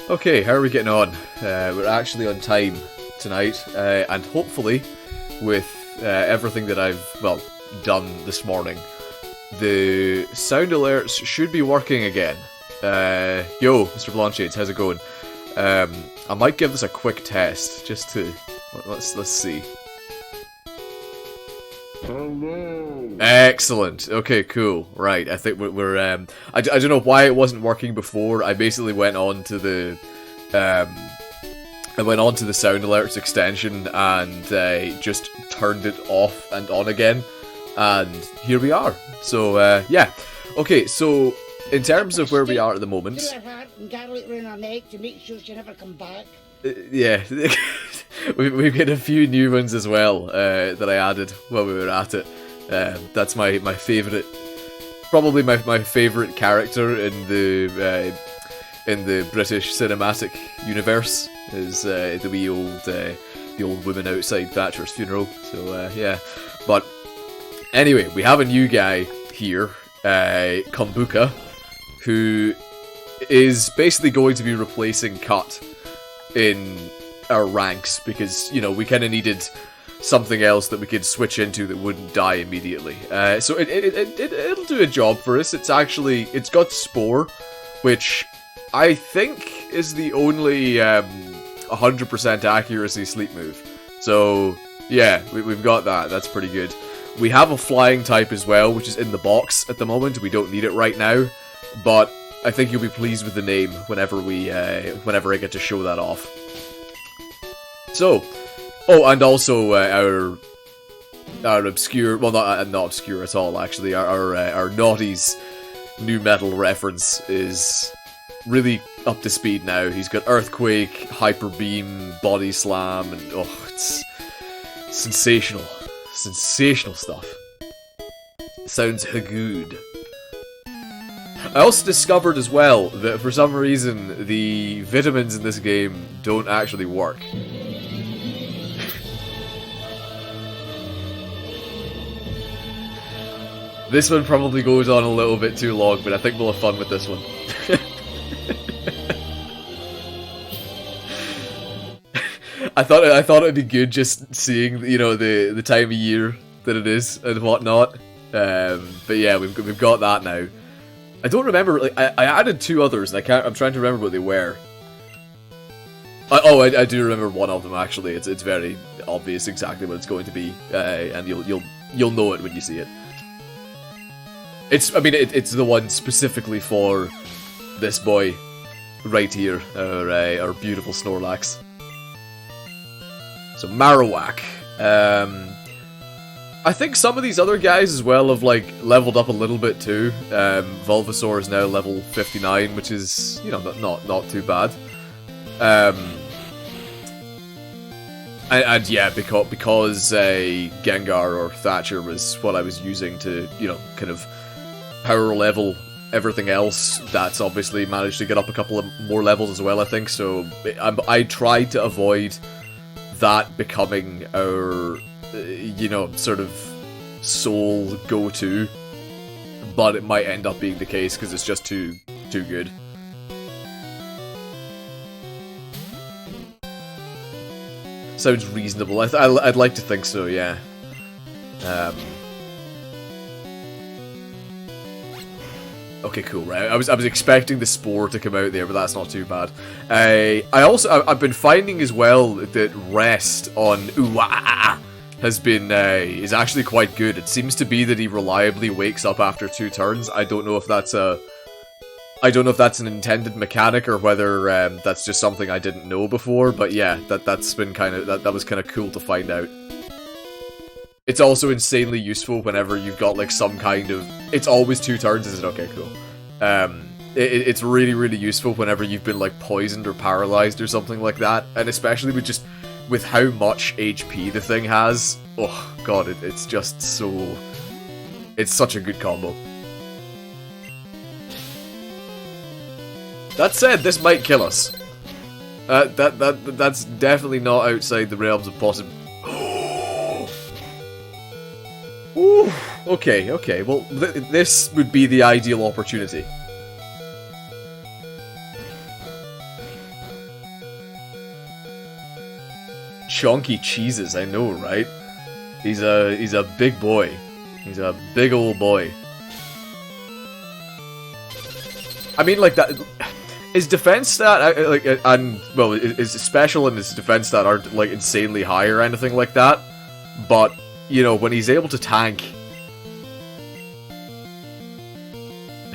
Okay, how are we getting on? We're actually on time tonight, and hopefully, with everything that I've, well, done this morning, the sound alerts should be working again. Yo, Mr. Blanchades, how's it going? I might give this a quick test, just to, let's see. Hello. Excellent. Okay, cool. Right, I think we're I don't know why it wasn't working before. I basically went on to the sound alerts extension and just turned it off and on again, and here we are. So yeah. Okay, so in terms of where we are at the moment, yeah, we've got a few new ones as well that I added while we were at it. That's my favorite, probably my favorite character in the British cinematic universe is the old woman outside Thatcher's funeral. So yeah, but anyway, we have a new guy here, Kombuka, who is basically going to be replacing Cut in our ranks, because, you know, we kind of needed something else that we could switch into that wouldn't die immediately. So it'll do a job for us. It's got Spore, which I think is the only 100% accuracy sleep move. So yeah, we've got that. That's pretty good. We have a flying type as well, which is in the box at the moment. We don't need it right now, but I think you'll be pleased with the name whenever I get to show that off. So, oh, and also our obscure, well, not obscure at all, actually. Our Naughty's new metal reference is really up to speed now. He's got Earthquake, Hyper Beam, Body Slam, and oh, it's sensational, sensational stuff. Sounds good. I also discovered as well that for some reason the vitamins in this game don't actually work. This one probably goes on a little bit too long, but I think we'll have fun with this one. I thought it'd be good just seeing, you know, the time of year that it is and whatnot. But yeah, we've got that now. I don't remember. Like, I added two others, and I'm trying to remember what they were. I do remember one of them actually. It's very obvious exactly what it's going to be, and you'll know it when you see it. It's the one specifically for this boy right here, our beautiful Snorlax. So Marowak. I think some of these other guys as well have, like, leveled up a little bit too. Bulbasaur is now level 59, which is, you know, not too bad. And yeah, because Gengar or Thatcher was what I was using to, you know, kind of power level everything else, that's obviously managed to get up a couple of more levels as well, I think. So I tried to avoid that becoming our, you know, sort of sole go-to, but it might end up being the case because it's just too good. Sounds reasonable. I'd like to think so, yeah. Okay, cool, right. I was expecting the Spore to come out there, but that's not too bad. I've been finding as well that rest on Uwa is actually quite good. It seems to be that he reliably wakes up after 2 turns. I don't know if that's an intended mechanic or whether that's just something I didn't know before. But yeah, that's been that was kind of cool to find out. It's also insanely useful whenever you've got, like, some kind of... It's always 2 turns, is it? Okay, cool. It's really, really useful whenever you've been, like, poisoned or paralyzed or something like that. And especially with how much HP the thing has. Oh, god, it's just so... It's such a good combo. That said, this might kill us. That's definitely not outside the realms of possible... Ooh, okay. Well, this would be the ideal opportunity. chunky cheeses, I know, right? He's a big boy. He's a big old boy. I mean, like, that... His defense stat, well, his special and his defense stat aren't, like, insanely high or anything like that. But, you know, when he's able to tank...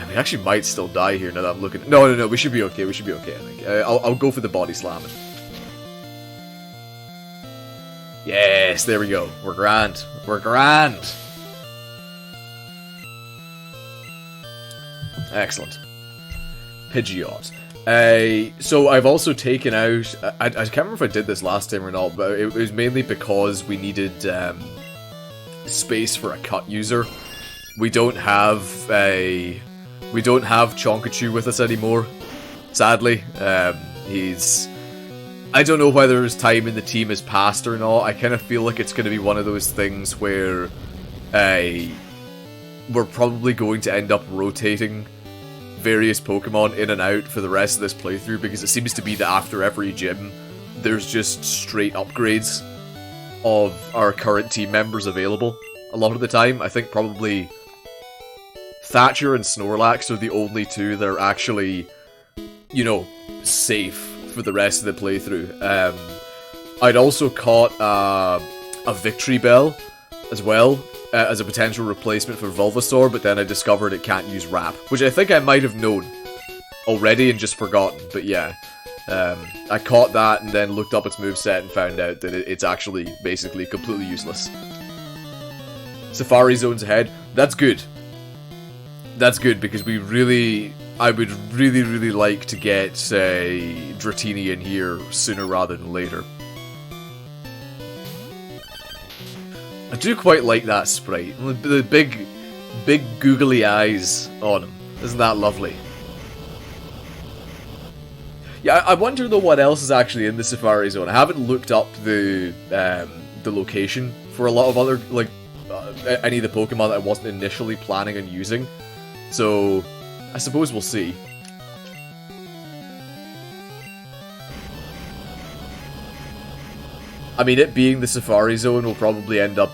We actually might still die here now that I'm looking... No, we should be okay, I think. I'll go for the body slamming. Yes, there we go. We're grand. We're grand. Excellent. Pidgeot. So I've also taken out... I can't remember if I did this last time or not, but it was mainly because we needed space for a cut user. We don't have Chonkachu with us anymore, sadly. He's... I don't know whether his time in the team has passed or not. I kind of feel like it's going to be one of those things where we're probably going to end up rotating various Pokemon in and out for the rest of this playthrough, because it seems to be that after every gym, there's just straight upgrades of our current team members available a lot of the time. I think probably Thatcher and Snorlax are the only two that are actually, you know, safe for the rest of the playthrough. I'd also caught a Victory Bell as well, as a potential replacement for Bulbasaur, but then I discovered it can't use Wrap, which I think I might have known already and just forgotten, but yeah. I caught that and then looked up its moveset and found out that it's actually basically completely useless. Safari Zone's ahead. That's good. That's good, because I would really like to get, Dratini in here sooner rather than later. I do quite like that sprite. The big googly eyes on him. Isn't that lovely? Yeah, I wonder though what else is actually in the Safari Zone. I haven't looked up the location for a lot of other, like, any of the Pokemon that I wasn't initially planning on using. So, I suppose we'll see. I mean, it being the Safari Zone will probably end up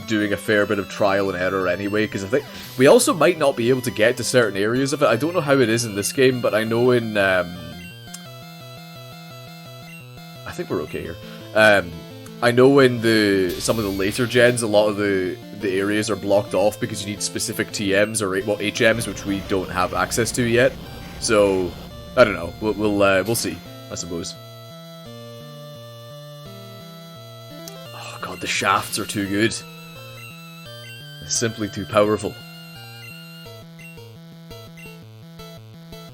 doing a fair bit of trial and error anyway, because I think we also might not be able to get to certain areas of it. I don't know how it is in this game, but I know in... I think we're okay here. I know in some of the later gens, a lot of the areas are blocked off because you need specific TMs or, well, HMs, which we don't have access to yet. So, I don't know. We'll see, I suppose. Oh god, the shafts are too good. Simply too powerful.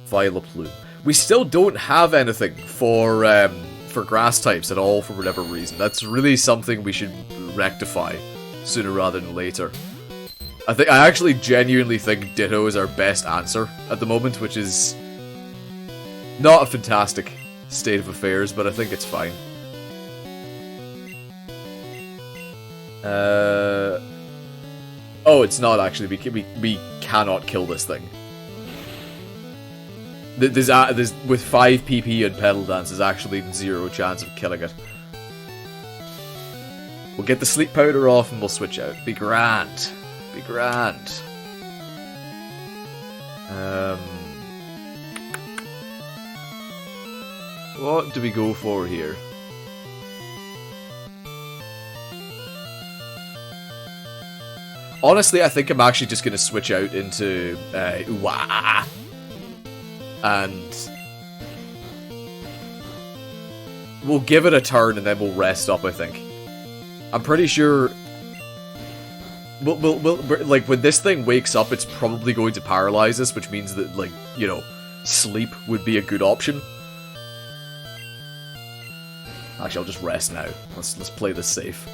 Vileplume. We still don't have anything for grass types at all for whatever reason. That's really something we should rectify sooner rather than later. I actually genuinely think Ditto is our best answer at the moment, which is not a fantastic state of affairs, but I think it's fine. Oh, it's not actually. We cannot kill this thing. There's with 5 PP and Pedal Dance, there's actually 0 chance of killing it. We'll get the sleep powder off and we'll switch out. Be grand. Be grand. What do we go for here? Honestly, I think I'm actually just going to switch out into Uwa. And we'll give it a turn and then we'll rest up, I think. I'm pretty sure... We'll, like, when this thing wakes up, it's probably going to paralyze us, which means that, like, you know, sleep would be a good option. Actually, I'll just rest now. Let's play this safe.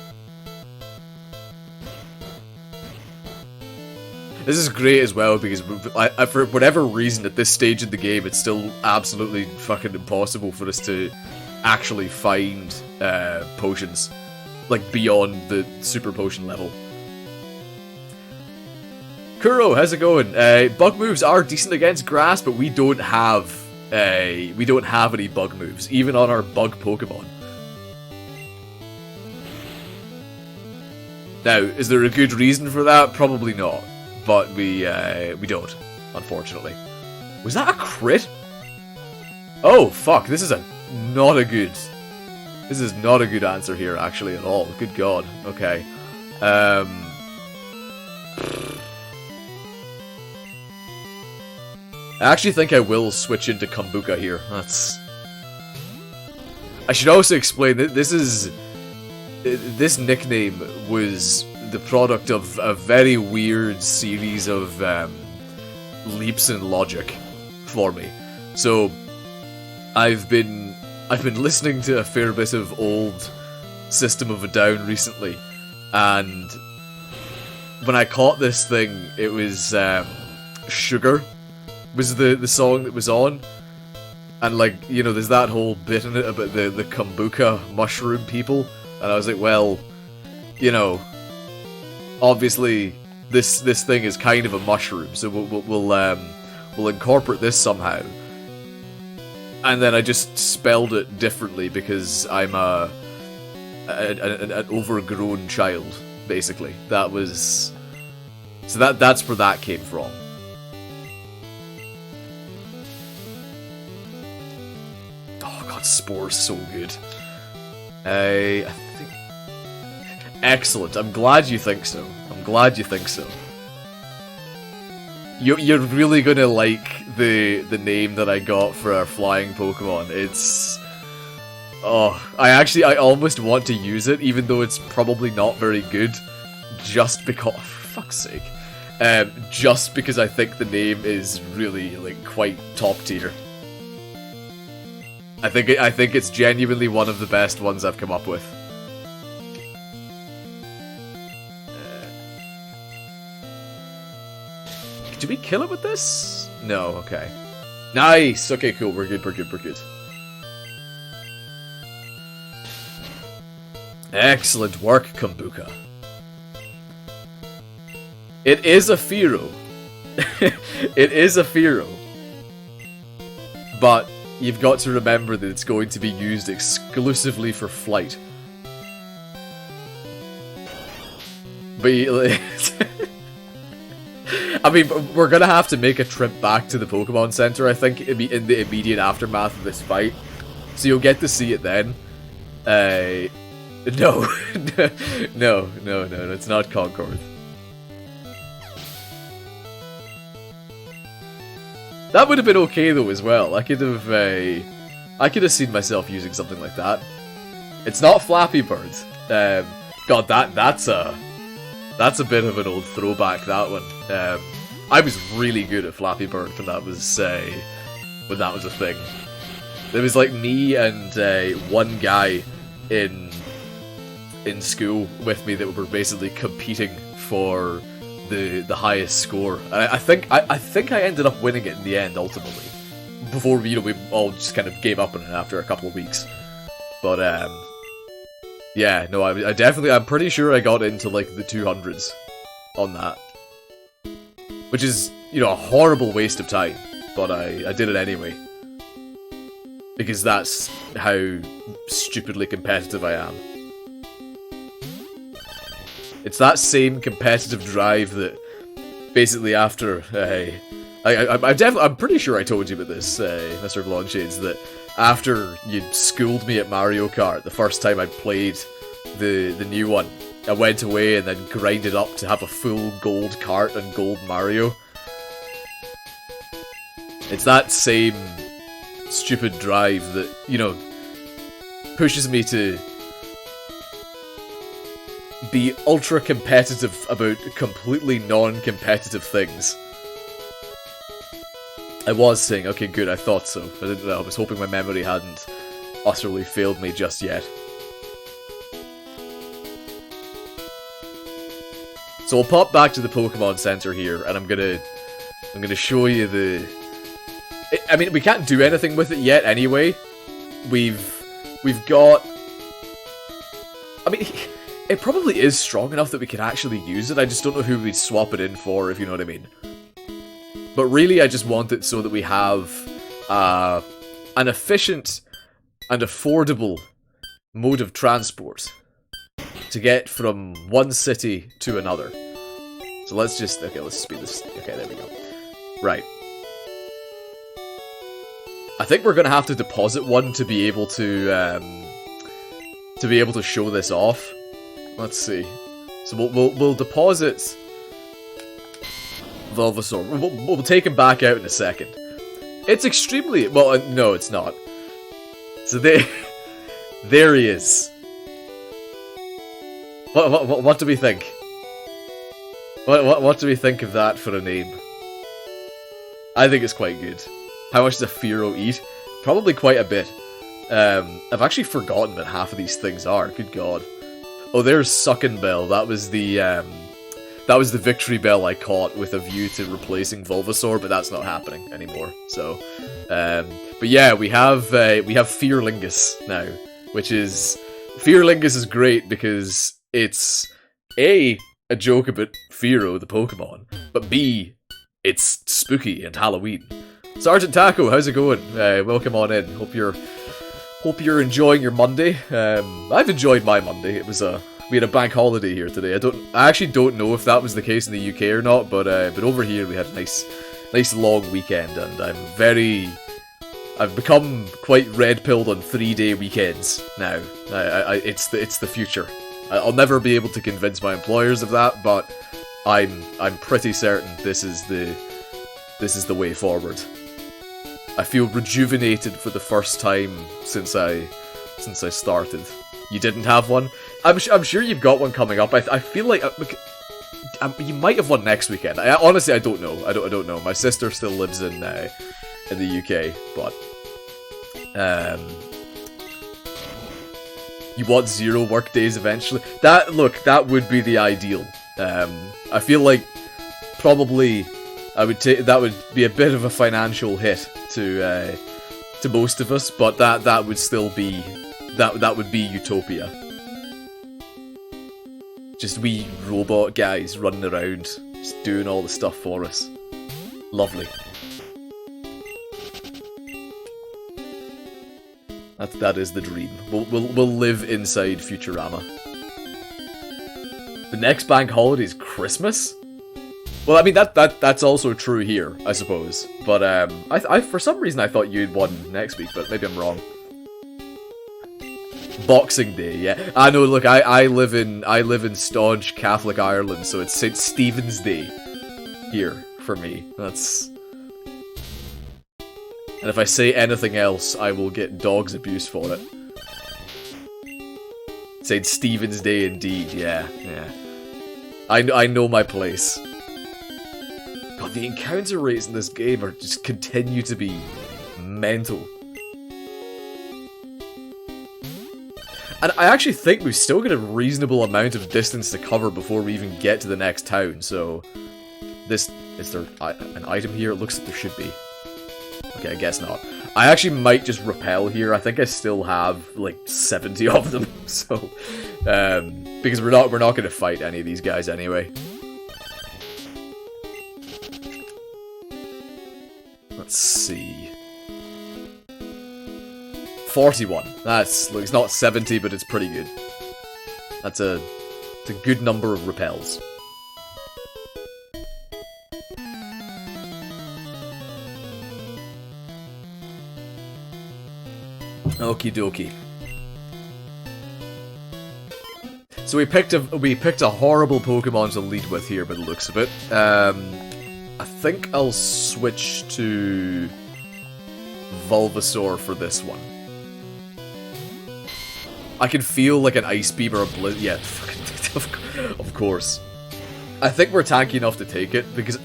This is great as well, because for whatever reason, at this stage in the game, it's still absolutely fucking impossible for us to actually find potions, like, beyond the super potion level. Kuro, how's it going? Bug moves are decent against grass, but we don't have any bug moves, even on our bug Pokemon. Now, is there a good reason for that? Probably not. But we don't, unfortunately. Was that a crit? Oh, fuck, this is not a good answer here, actually, at all. Good god. Okay. I actually think I will switch into Kombucha here. I should also explain that this nickname was the product of a very weird series of leaps in logic for me. So I've been listening to a fair bit of old System of a Down recently, and when I caught this thing, it was Sugar was the song that was on, and like, you know, there's that whole bit in it about the kombucha mushroom people, and I was like, well, you know, obviously this thing is kind of a mushroom, so we'll incorporate this somehow. And then I just spelled it differently because I'm an overgrown child, basically. That was... So that's where that came from. Oh god, Spore's so good. I think... Excellent, I'm glad you think so. I'm glad you think so. You're really gonna like the name that I got for our flying Pokemon. It's... Oh, I almost want to use it, even though it's probably not very good, just because... For fuck's sake. Just because I think the name is really, like, quite top tier. I think it's genuinely one of the best ones I've come up with. Did we kill it with this? No, okay. Nice! Okay, cool, we're good. Excellent work, Kombucha. It is a Fearow. It is a Fearow. But you've got to remember that it's going to be used exclusively for flight. But... I mean, we're gonna have to make a trip back to the Pokemon Center, I think, in the immediate aftermath of this fight. So you'll get to see it then. No. No, it's not Concord. That would have been okay, though, as well. I could have seen myself using something like that. It's not Flappy Bird. God, that's a bit of an old throwback, that one. I was really good at Flappy Bird when that was a thing. There was like me and one guy in school with me that were basically competing for the highest score. And I think I ended up winning it in the end ultimately. Before we all just kind of gave up on it after a couple of weeks. But yeah, no, I'm pretty sure I got into like the 200s on that. Which is, you know, a horrible waste of time, but I did it anyway. Because that's how stupidly competitive I am. It's that same competitive drive that basically after I'm pretty sure I told you about this, Mr. Blondshades, that after you schooled me at Mario Kart the first time I played the new one, I went away and then grinded up to have a full gold cart and gold Mario. It's that same stupid drive that, you know, pushes me to be ultra competitive about completely non-competitive things. I was saying, okay, good, I thought so. I was hoping my memory hadn't utterly failed me just yet. So we'll pop back to the Pokemon Center here, and I'm gonna show you the... I mean, we can't do anything with it yet anyway. We've got... I mean, it probably is strong enough that we can actually use it, I just don't know who we'd swap it in for, if you know what I mean. But really, I just want it so that we have an efficient and affordable mode of transport to get from one city to another. So let's just... Okay, let's speed this. Okay, there we go. Right. I think we're gonna have to deposit one to be able to show this off. Let's see. So we'll deposit Bulbasaur. We'll take him back out in a second. It's extremely... Well, no, it's not. So there he is. What do we think? What do we think of that for a name? I think it's quite good. How much does a Fearow eat? Probably quite a bit. I've actually forgotten that half of these things are. Good god. Oh, there's Suckin' Bell. That was the victory bell I caught with a view to replacing Bulbasaur, but that's not happening anymore. So, but yeah, we have Fearlingus now, which is... Fearlingus is great because it's A, a joke about Fearow, the Pokemon, but B, it's spooky and Halloween. Sergeant Taco, how's it going? Welcome on in. Hope you're enjoying your Monday. I've enjoyed my Monday. It was we had a bank holiday here today. I actually don't know if that was the case in the UK or not, but over here we had a nice long weekend, and I've become quite red-pilled on 3-day weekends now. It's the future. I'll never be able to convince my employers of that, but I'm pretty certain this is the way forward. I feel rejuvenated for the first time since I started. You didn't have one? I'm sure you've got one coming up. I feel like you might have one next weekend. Honestly, I don't know. I don't know. My sister still lives in the UK, but you want 0 work days eventually. That would be the ideal. I feel like probably that would be a bit of a financial hit to most of us, but that would still be that would be utopia. Just wee robot guys running around, just doing all the stuff for us. Lovely. That is the dream. We'll live inside Futurama. The next bank holiday is Christmas? Well, I mean that's also true here, I suppose. But I for some reason I thought you'd one next week, but maybe I'm wrong. Boxing Day, yeah. I know. Look, I live in staunch Catholic Ireland, so it's St. Stephen's Day here for me. That's. And if I say anything else, I will get dog's abuse for it. St. Stephen's Day indeed, yeah. I know my place. God, the encounter rates in this game are just continue to be mental. And I actually think we've still got a reasonable amount of distance to cover before we even get to the next town, so... Is there an item here? It looks like there should be. Okay, I guess not. I actually might just repel here. I think I still have, like, 70 of them, so... because we're not gonna fight any of these guys anyway. Let's see... 41. That's, look, it's not 70, but it's pretty good. It's a good number of repels. Okie dokie. So we picked a horrible Pokemon to lead with here by the looks of it. I think I'll switch to Bulbasaur for this one. I can feel like an Ice Beam or a Blizz. Yeah, of course. I think we're tanky enough to take it because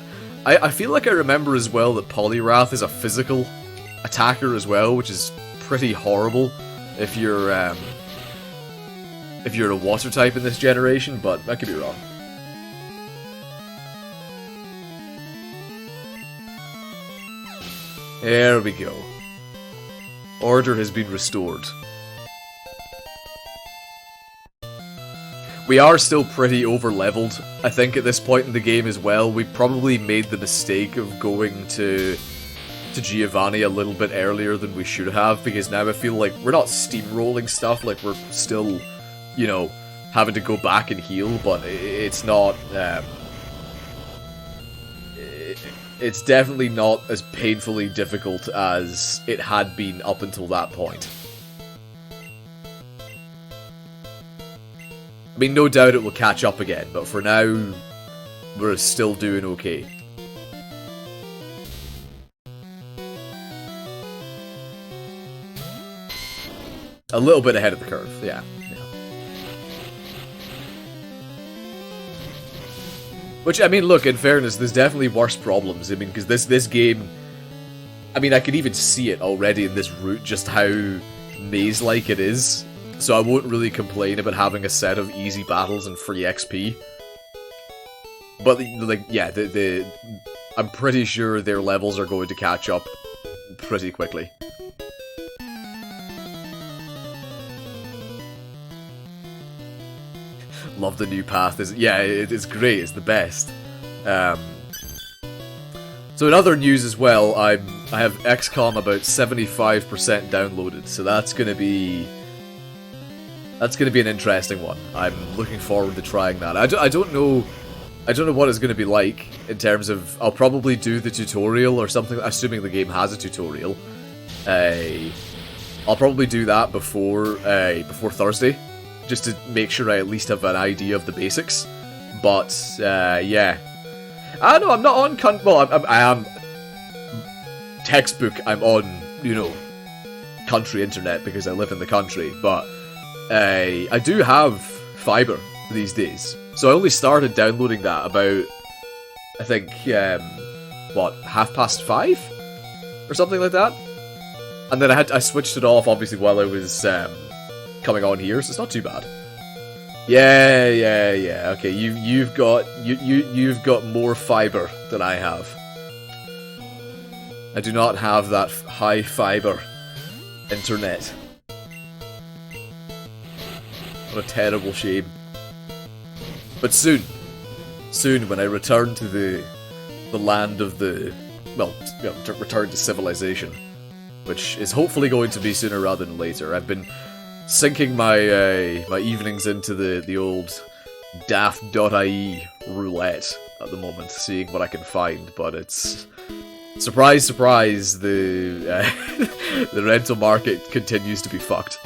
I feel like I remember as well that Poliwrath is a physical attacker as well, which is pretty horrible if you're a water type in this generation, but I could be wrong. There we go. Order has been restored. We are still pretty over-leveled, I think, at this point in the game as well. We probably made the mistake of going to Giovanni a little bit earlier than we should have, because now I feel like we're not steamrolling stuff, like we're still, you know, having to go back and heal, but it's not. It's definitely not as painfully difficult as it had been up until that point. I mean, no doubt it will catch up again, but for now, we're still doing okay. A little bit ahead of the curve, yeah. Which, I mean, look, in fairness, there's definitely worse problems. I mean, because this game... I mean, I can even see it already in this route, just how maze-like it is. So I won't really complain about having a set of easy battles and free XP. But, like, yeah, I'm pretty sure their levels are going to catch up pretty quickly. Love the new path. Yeah, it's great. It's the best. So in other news as well, I have XCOM about 75% downloaded. So that's gonna be an interesting one. I'm looking forward to trying that. I don't know what it's gonna be like in terms of. I'll probably do the tutorial or something. Assuming the game has a tutorial. I'll probably do that before Thursday. Just to make sure I at least have an idea of the basics. But, yeah. I know, I'm not on well, I am... Textbook, I'm on, you know, country internet because I live in the country. But, I do have fibre these days. So I only started downloading that about, I think, 5:30? Or something like that? And then I switched it off, obviously, while I was, coming on here, so it's not too bad. Yeah. Okay, you've got more fiber than I have. I do not have that high fiber internet. What a terrible shame. But soon when I return to the land of the to return to civilization, which is hopefully going to be sooner rather than later. I've been sinking my my evenings into the old daft.ie roulette at the moment, seeing what I can find, but it's... Surprise, surprise, the the rental market continues to be fucked.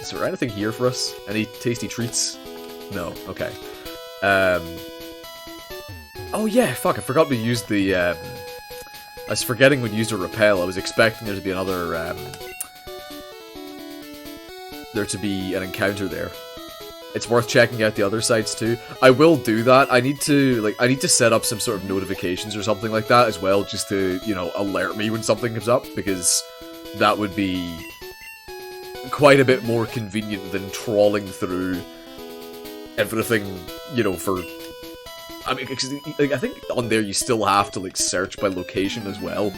Is there anything here for us? Any tasty treats? No, okay. Oh yeah, fuck, I forgot we used the... I was forgetting when we used a repel. I was expecting there to be another... there to be an encounter there. It's worth checking out the other sites too. I will do that. I need to set up some sort of notifications or something like that as well, just to, you know, alert me when something comes up, because that would be quite a bit more convenient than trawling through everything, you know, for... I mean, cause, like, I think on there you still have to, like, search by location as well.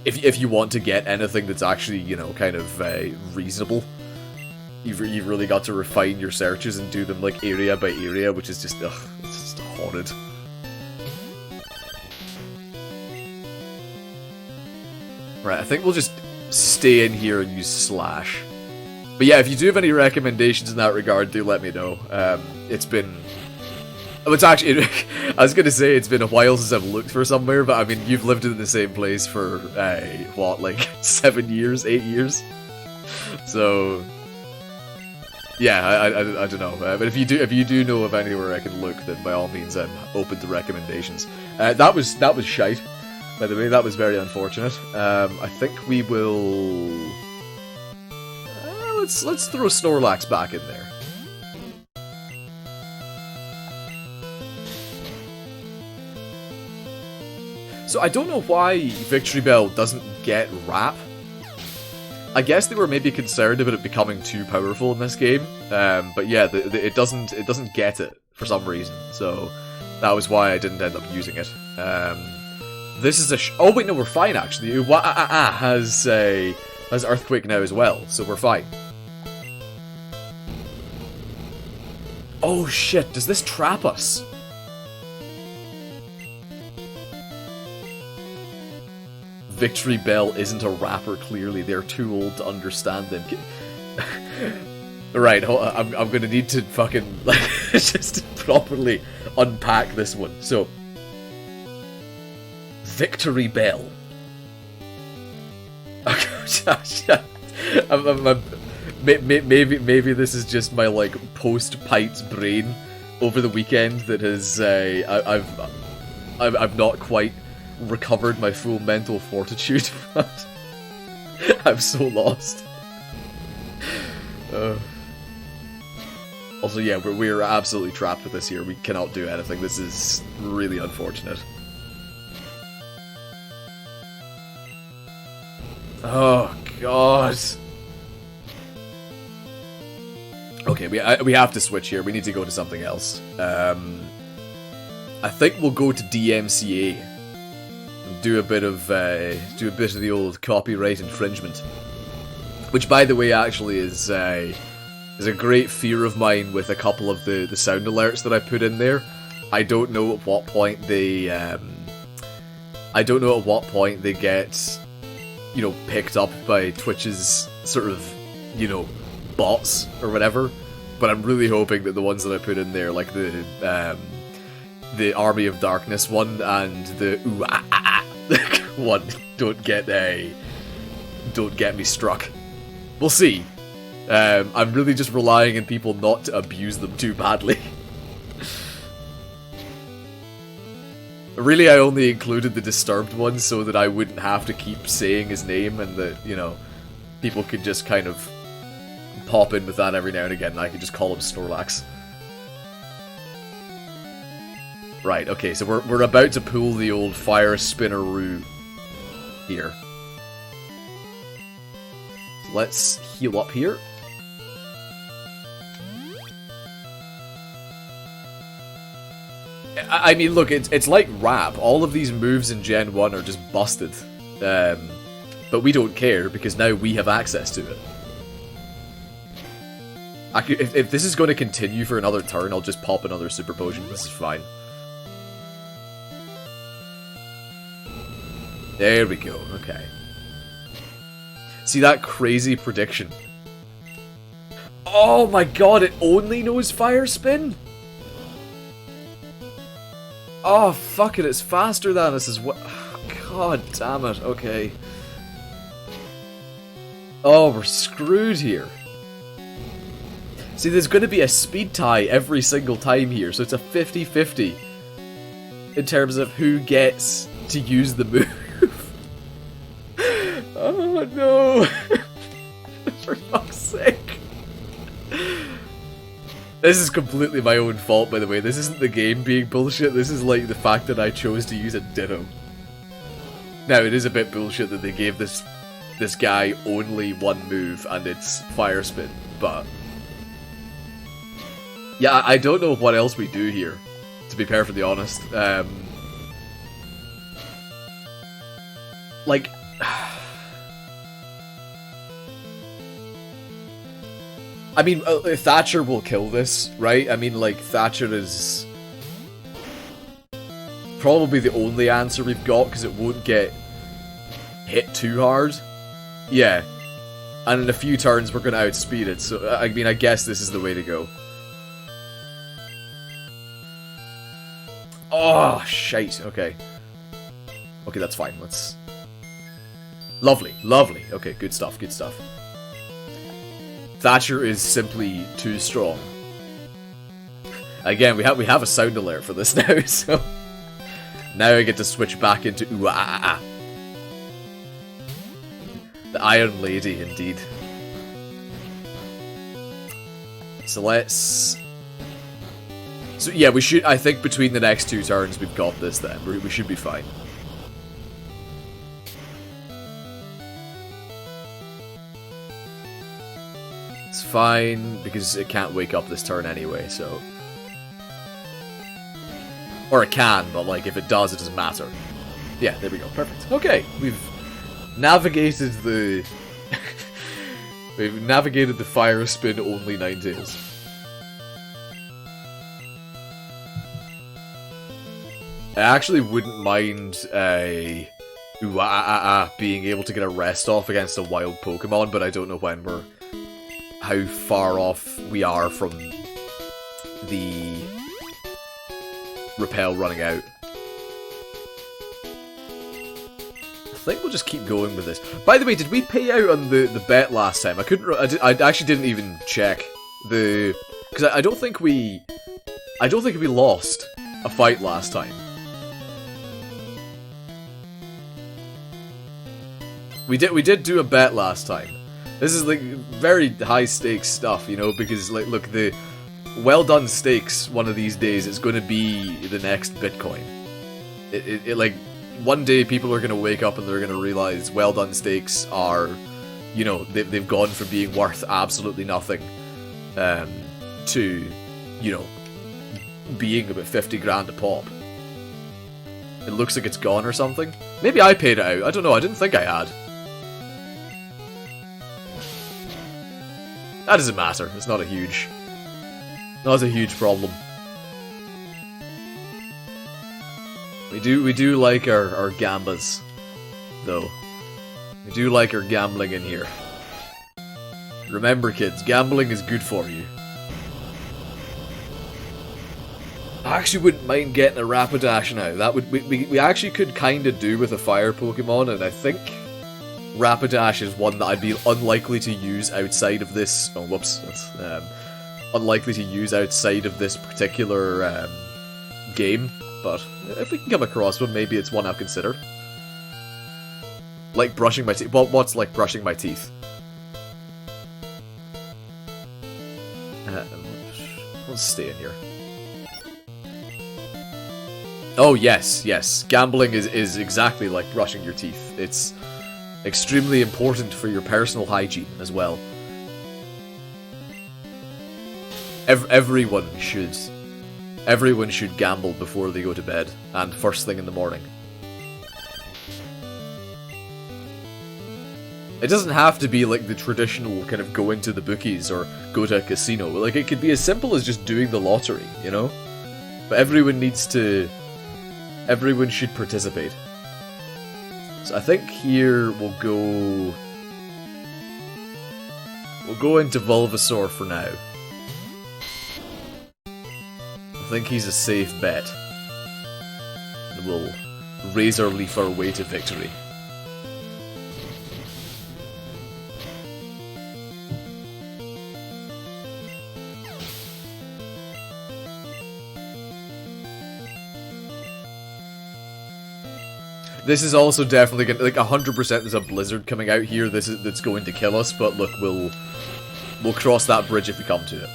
If you want to get anything that's actually, you know, kind of reasonable, you've really got to refine your searches and do them, like, area by area, which is just, ugh, it's just horrid. Right, I think we'll just stay in here and use slash. But yeah, if you do have any recommendations in that regard, do let me know. It's been... It's actually, I was going to say it's been a while since I've looked for somewhere, but I mean, you've lived in the same place for, what, like 7 years, 8 years? So, yeah, I don't know. But if you do know of anywhere I can look, then by all means I'm open to recommendations. That was shite, by the way. That was very unfortunate. I think we will... let's throw Snorlax back in there. So I don't know why Victory Bell doesn't get rap. I guess they were maybe concerned about it becoming too powerful in this game, but yeah, it doesn't get it for some reason. So that was why I didn't end up using it. This is a oh wait, no, we're fine actually. Has Earthquake now as well, so we're fine. Oh shit! Does this trap us? Victory Bell isn't a rapper, clearly. They're too old to understand them. Right, I'm gonna need to fucking, like, just properly unpack this one. So, Victory Bell. Maybe this is just my, like, post-pint brain over the weekend that has, I've not quite recovered my full mental fortitude, but I'm so lost. Also, yeah, we're absolutely trapped with this here. We cannot do anything. This is really unfortunate. Oh, God. Okay, we have to switch here. We need to go to something else. I think we'll go to DMCA and do a bit of the old copyright infringement, which, by the way, actually is a great fear of mine with a couple of the sound alerts that I put in there. I don't know at what point they get, you know, picked up by Twitch's sort of, you know, bots or whatever. But I'm really hoping that the ones that I put in there, like the Army of Darkness one and the ooh ah ah ah one, don't get me struck. We'll see. I'm really just relying on people not to abuse them too badly. Really, I only included the disturbed ones so that I wouldn't have to keep saying his name, and that, you know, people could just kind of pop in with that every now and again, and I could just call him Snorlax. Right, okay, so we're about to pull the old Fire Spinneroo here. Let's heal up here. I mean, look, it's like rap. All of these moves in Gen 1 are just busted. But we don't care, because now we have access to it. If this is going to continue for another turn, I'll just pop another Super Potion. This is fine. There we go, okay. See that crazy prediction? Oh my god, it only knows Fire Spin? Oh, fuck it, it's faster than us as well. God damn it, okay. Oh, we're screwed here. See, there's going to be a speed tie every single time here, so it's a 50-50 in terms of who gets to use the move. Oh no! For fuck's sake. This is completely my own fault, by the way. This isn't the game being bullshit, this is like the fact that I chose to use a Ditto. Now, it is a bit bullshit that they gave this guy only one move, and it's Fire Spin, but... yeah, I don't know what else we do here, to be perfectly honest. Like... I mean, Thatcher will kill this, right? I mean, like, Thatcher is probably the only answer we've got, because it won't get hit too hard. Yeah. And in a few turns, we're going to outspeed it, so, I mean, I guess this is the way to go. Oh, shite. Okay. Okay, that's fine. Let's... Lovely, lovely. Okay, good stuff, good stuff. Thatcher is simply too strong. Again, we have a sound alert for this now, so... now I get to switch back into ooh ah ah ah. The Iron Lady, indeed. So let's... so yeah, we should... I think between the next two turns we've got this then. We should be fine. It's fine, because it can't wake up this turn anyway, so... or it can, but like, if it does, it doesn't matter. Yeah, there we go, perfect. Okay, we've navigated the... we've navigated the Fire Spin only Ninetales. I actually wouldn't mind being able to get a rest off against a wild Pokemon, but I don't know when we're how far off we are from the repel running out. I think we'll just keep going with this. By the way, did we pay out on the bet last time? I couldn't. I actually didn't even check because I don't think we lost a fight last time. We did do a bet last time. This is like very high stakes stuff, you know, because like look, the well done stakes one of these days is going to be the next Bitcoin. It like one day people are going to wake up and they're going to realize well done stakes are, you know, they've gone from being worth absolutely nothing to, you know, being about 50 grand a pop. It looks like it's gone or something. Maybe I paid it out. I don't know. I didn't think I had. That doesn't matter. It's not a huge problem. We do like our gambas, though. We do like our gambling in here. Remember, kids, gambling is good for you. I actually wouldn't mind getting a Rapidash now. That would we actually could kind of do with a fire Pokemon, and I think Rapidash is one that I'd be unlikely to use outside of this. Oh, whoops! That's unlikely to use outside of this particular game. But if we can come across one, maybe it's one I'll consider. Like brushing my teeth. Well, what's like brushing my teeth? Let's stay in here. Oh yes, yes. Gambling is exactly like brushing your teeth. It's extremely important for your personal hygiene as well. Everyone should gamble before they go to bed and first thing in the morning. It doesn't have to be like the traditional kind of go into the bookies or go to a casino. Like it could be as simple as just doing the lottery, you know? But everyone should participate. So I think here we'll go into Bulbasaur for now. I think he's a safe bet. And we'll razor leaf our way to victory. This is also definitely gonna, like 100% there's a blizzard coming out here. That's going to kill us, but look, we'll cross that bridge if we come to it.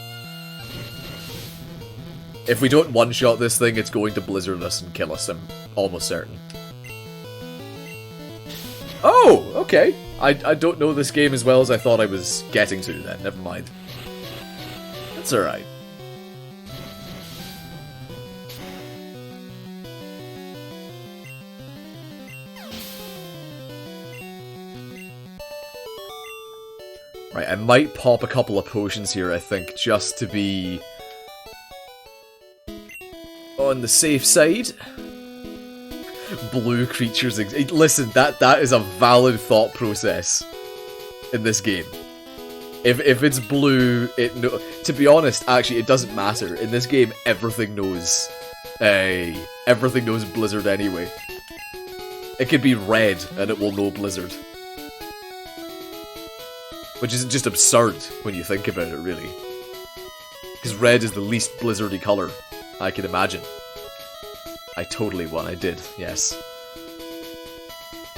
If we don't one-shot this thing, it's going to blizzard us and kill us, I'm almost certain. Oh, okay. I don't know this game as well as I thought I was getting to then, never mind. That's alright. Right, I might pop a couple of potions here, I think, just to be on the safe side. Blue creatures listen, that is a valid thought process in this game. If it's blue, to be honest, actually, it doesn't matter. In this game, everything knows Blizzard anyway. It could be red, and it will know Blizzard. Which is just absurd when you think about it, really. Because red is the least blizzardy colour I can imagine. I totally won, I did, yes.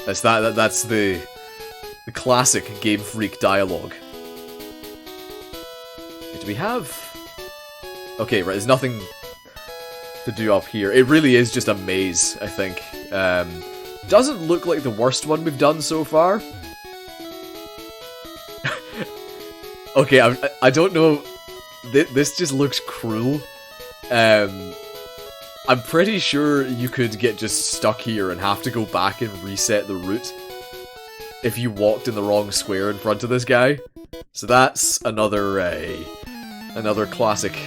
That's the classic Game Freak dialogue. Do we have... Okay, right, there's nothing to do up here. It really is just a maze, I think. Doesn't look like the worst one we've done so far. Okay, I don't know. This just looks cruel. I'm pretty sure you could get just stuck here and have to go back and reset the route if you walked in the wrong square in front of this guy. So that's another classic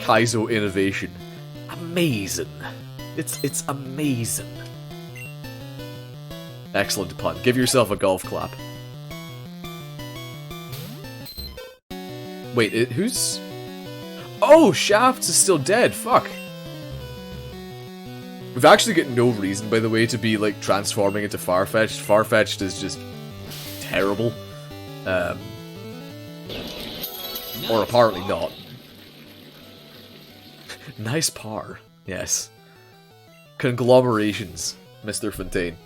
Kaizo innovation. Amazing. It's amazing. Excellent pun. Give yourself a golf clap. Wait, who's... Oh, Shafts is still dead, fuck. We've actually got no reason, by the way, to be, like, transforming into Farfetch'd. Farfetch'd is just terrible. Or apparently not. Nice par, yes. Conglomerations, Mr. Fontaine.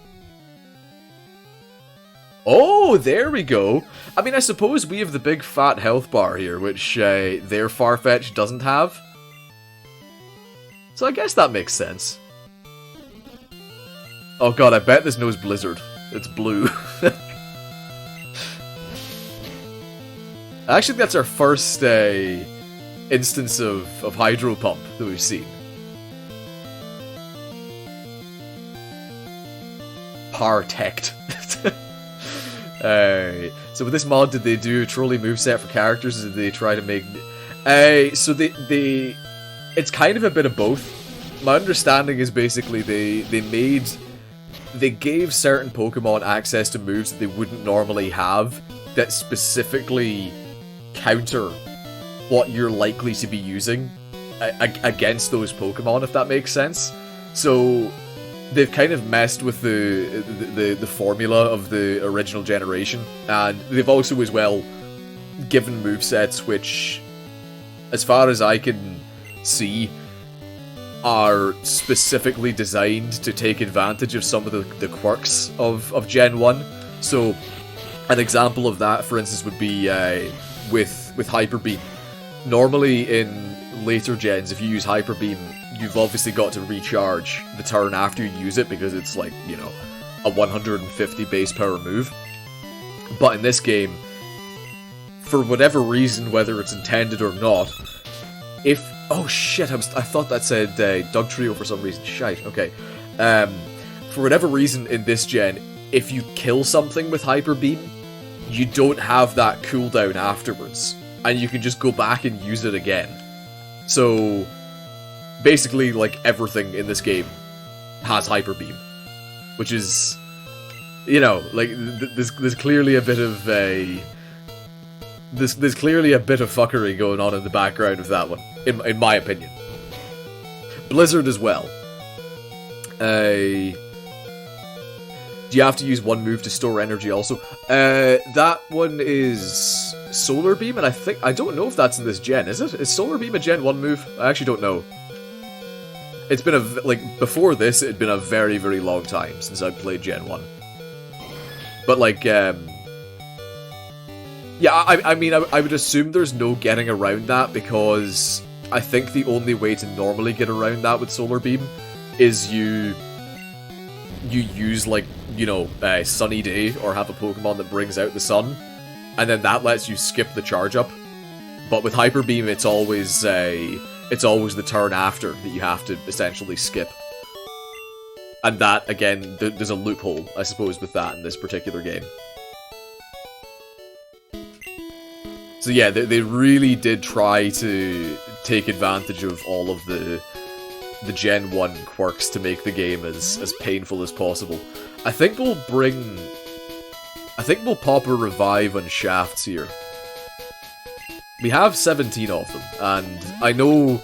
Oh, there we go. I mean, I suppose we have the big fat health bar here, which their Farfetch doesn't have. So I guess that makes sense. Oh god, I bet this knows Blizzard. It's blue. Actually, that's our first instance of Hydro Pump that we've seen. Partect. So with this mod, did they do a trolley moveset for characters, or did they try to make... so they... It's kind of a bit of both. My understanding is basically they gave certain Pokemon access to moves that they wouldn't normally have, that specifically counter what you're likely to be using against those Pokemon, if that makes sense. So they've kind of messed with the formula of the original generation, and they've also as well given movesets which, as far as I can see, are specifically designed to take advantage of some of the quirks of Gen 1. So an example of that, for instance, would be with Hyper Beam. Normally in later gens, if you use Hyper Beam, you've obviously got to recharge the turn after you use it, because it's like, you know, a 150 base power move. But in this game, for whatever reason, whether it's intended or not, if... Oh shit, I thought that said Dugtrio for some reason. Shite, okay. For whatever reason in this gen, if you kill something with Hyper Beam, you don't have that cooldown afterwards, and you can just go back and use it again. So basically, like, everything in this game has Hyper Beam, which is, you know, like, there's clearly a bit of there's clearly a bit of fuckery going on in the background of that one, in my opinion. Blizzard as well. Do you have to use one move to store energy also? That one is Solar Beam, and I don't know if that's in this gen, is it? Is Solar Beam a Gen 1 move? I actually don't know. It's been before this, it had been a very, very long time since I've played Gen 1. But, like, yeah, I mean, I would assume there's no getting around that, because I think the only way to normally get around that with Solar Beam is you use, like, you know, Sunny Day, or have a Pokemon that brings out the sun, and then that lets you skip the charge up. But with Hyper Beam, it's always the turn after that you have to essentially skip. And that, again, there's a loophole, I suppose, with that in this particular game. So yeah, they really did try to take advantage of all of the Gen 1 quirks to make the game as painful as possible. I think we'll pop a revive on Shafts here. We have 17 of them, and I know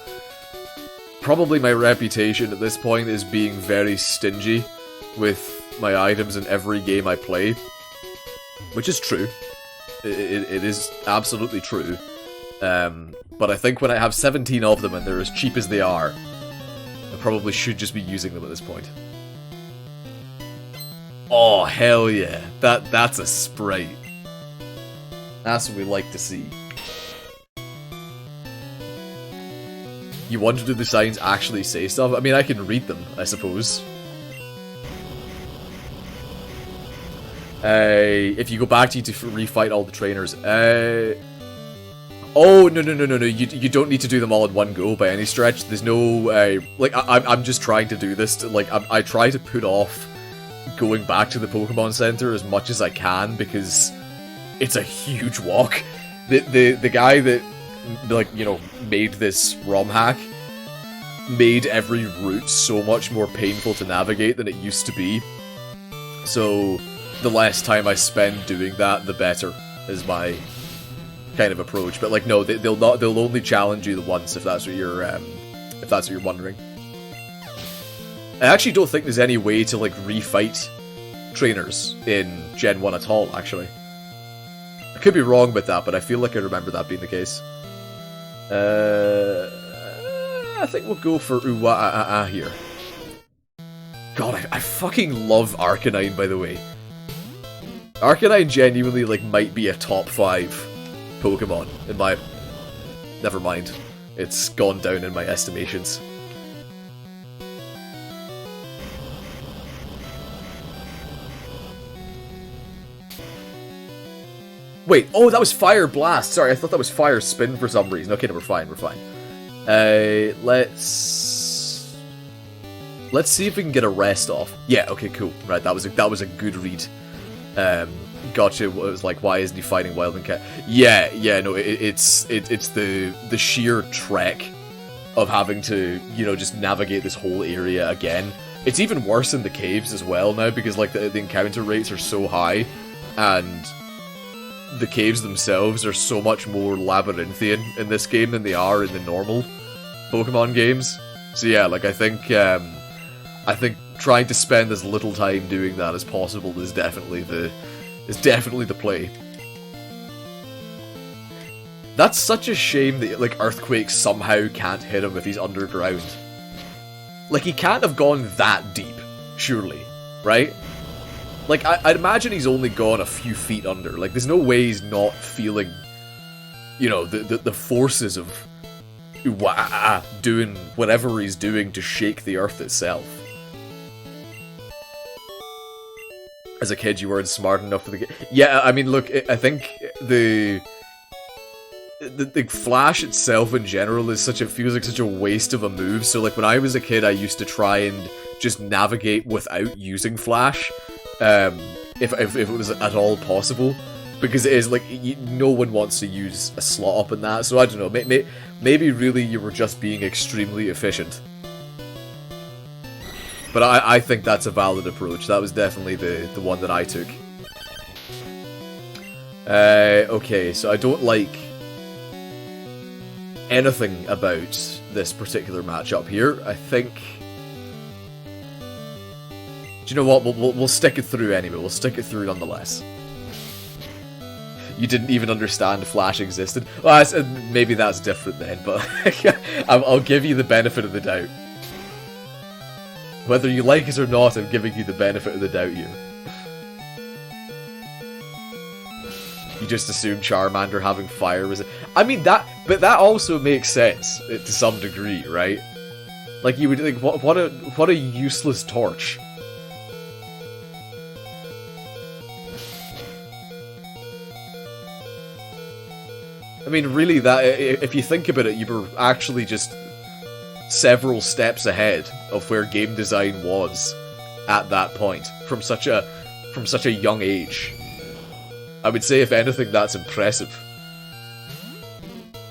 probably my reputation at this point is being very stingy with my items in every game I play, which is true. It is absolutely true. But I think when I have 17 of them and they're as cheap as they are, I probably should just be using them at this point. Oh, hell yeah. That's a sprite. That's what we like to see. You wonder, do the signs actually say stuff? I mean, I can read them, I suppose. If you go back to refight all the trainers, oh, no, you don't need to do them all in one go by any stretch. There's no, like, I'm just trying to do this, I try to put off going back to the Pokemon Center as much as I can, because it's a huge walk. The guy that, like, you know, made this ROM hack made every route so much more painful to navigate than it used to be. So the less time I spend doing that, the better, is my kind of approach. But like, no, they'll not. They'll only challenge you the once if that's what you're wondering. I actually don't think there's any way to like refight trainers in Gen 1 at all. Actually, I could be wrong about that, but I feel like I remember that being the case. I think we'll go for Uwa here. God, I fucking love Arcanine, by the way. Arcanine genuinely, like, might be a top 5 Pokemon in my... Never mind. It's gone down in my estimations. Wait, oh, that was Fire Blast. Sorry, I thought that was Fire Spin for some reason. Okay, no, we're fine, we're fine. Let's see if we can get a rest off. Yeah, okay, cool. Right, that was a good read. Gotcha. It was like, why isn't he fighting Wild and Cat? Yeah, no, it's the sheer trek of having to, you know, just navigate this whole area again. It's even worse in the caves as well now because like the encounter rates are so high, and the caves themselves are so much more labyrinthian in this game than they are in the normal Pokemon games. So yeah, like I think trying to spend as little time doing that as possible is definitely the play. That's such a shame that like Earthquake somehow can't hit him if he's underground. Like he can't have gone that deep, surely, right? Like, I'd imagine he's only gone a few feet under. Like, there's no way he's not feeling, you know, the forces of doing whatever he's doing to shake the earth itself. As a kid, you weren't smart enough for the game. Yeah, I mean, look, I think the Flash itself in general is feels like such a waste of a move. So, like, when I was a kid, I used to try and just navigate without using Flash. If it was at all possible, because it is like no one wants to use a slot up in that. So I don't know. Maybe really you were just being extremely efficient. But I think that's a valid approach. That was definitely the one that I took. Okay, so I don't like anything about this particular matchup here. I think. Do you know what? We'll stick it through anyway. We'll stick it through nonetheless. You didn't even understand Flash existed. Well, maybe that's different then, but I'll give you the benefit of the doubt. Whether you like it or not, I'm giving you the benefit of the doubt here. You just assume Charmander having fire was... I mean, but that also makes sense to some degree, right? Like, you would think, what a useless torch. I mean, really, that if you think about it, you were actually just several steps ahead of where game design was at that point from such a young age. I would say, if anything, that's impressive.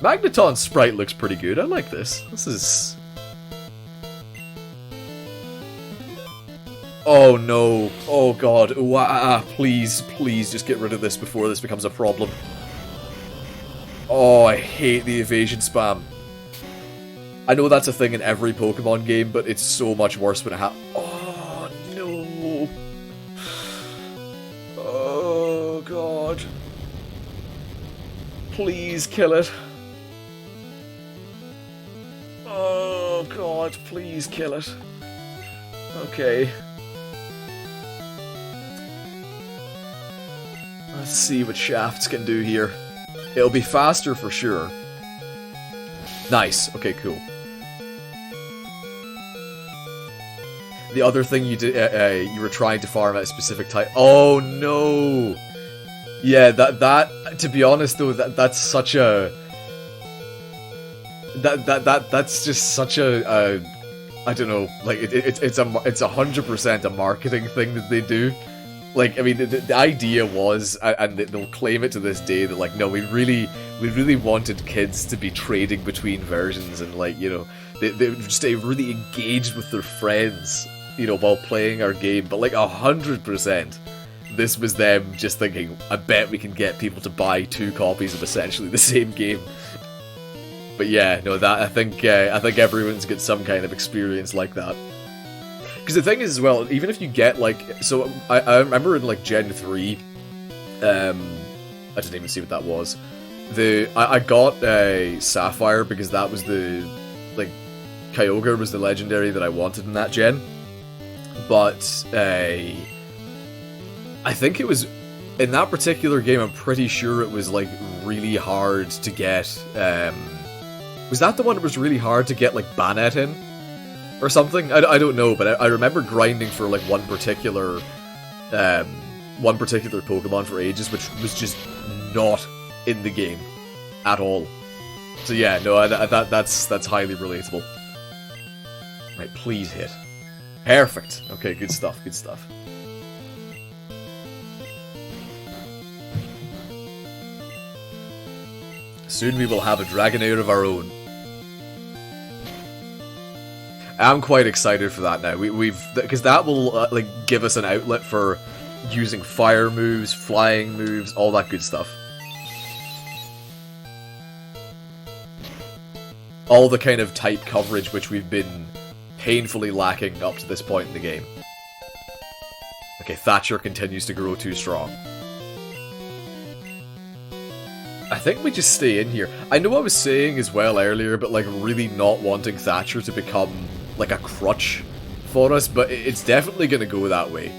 Magneton's sprite looks pretty good. I like this. This is... Oh no. Oh god. Please just get rid of this before this becomes a problem. Oh, I hate the evasion spam. I know that's a thing in every Pokemon game, but it's so much worse when it happens. Oh, no. Oh, God. Please kill it. Oh, God, please kill it. Okay. Let's see what Shafts can do here. It'll be faster for sure. Nice. Okay, cool. The other thing you did, you were trying to farm at a specific type. Oh no! Yeah, that. To be honest, though, that's such a. That's just such a. I don't know. Like it's 100% a marketing thing that they do. Like, I mean, the idea was, and they'll claim it to this day, that, like, no, we really wanted kids to be trading between versions, and, like, you know, they stay really engaged with their friends, you know, while playing our game, but, like, 100%, this was them just thinking, I bet we can get people to buy 2 copies of essentially the same game. But yeah, no, that I think everyone's got some kind of experience like that. Because the thing is as well, even if you get like, so I remember in like Gen 3, I didn't even see what that was. I got a Sapphire because that was the, like, Kyogre was the legendary that I wanted in that gen. But I think it was, in that particular game, I'm pretty sure it was like really hard to get, was that the one that was really hard to get like Banette in? Or something? I don't know, but I remember grinding for like one particular Pokemon for ages, which was just not in the game at all. So yeah, no, that's highly relatable. Right, please hit. Perfect. Okay, good stuff, good stuff. Soon we will have a Dragonair of our own. I'm quite excited for that now. Because that will like give us an outlet for using fire moves, flying moves, all that good stuff. All the kind of type coverage which we've been painfully lacking up to this point in the game. Okay, Thatcher continues to grow too strong. I think we just stay in here. I know I was saying as well earlier, but like really not wanting Thatcher to become like a crutch for us, but it's definitely gonna go that way.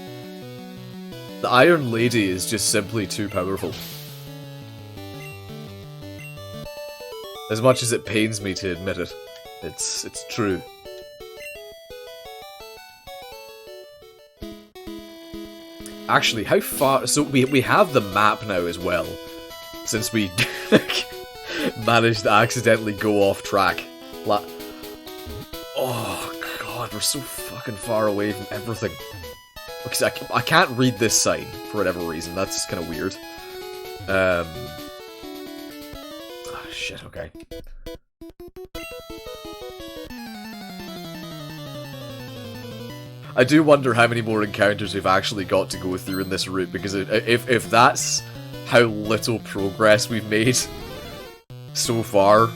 The Iron Lady is just simply too powerful. As much as it pains me to admit it, it's true. Actually, how far... So we have the map now as well, since we managed to accidentally go off track. Oh god, we're so fucking far away from everything. Because I can't read this sign for whatever reason. That's kind of weird. Oh, shit, okay. I do wonder how many more encounters we've actually got to go through in this route, because if that's how little progress we've made so far,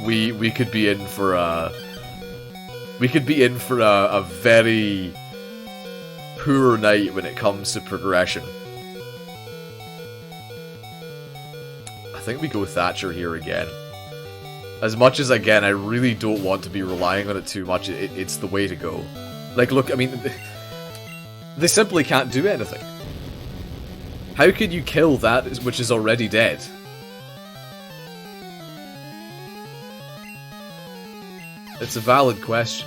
we could be in for a very poor night when it comes to progression. I think we go Thatcher here again. As much as, again, I really don't want to be relying on it too much, it's the way to go. Like, look, I mean, they simply can't do anything. How could you kill that which is already dead? It's a valid question.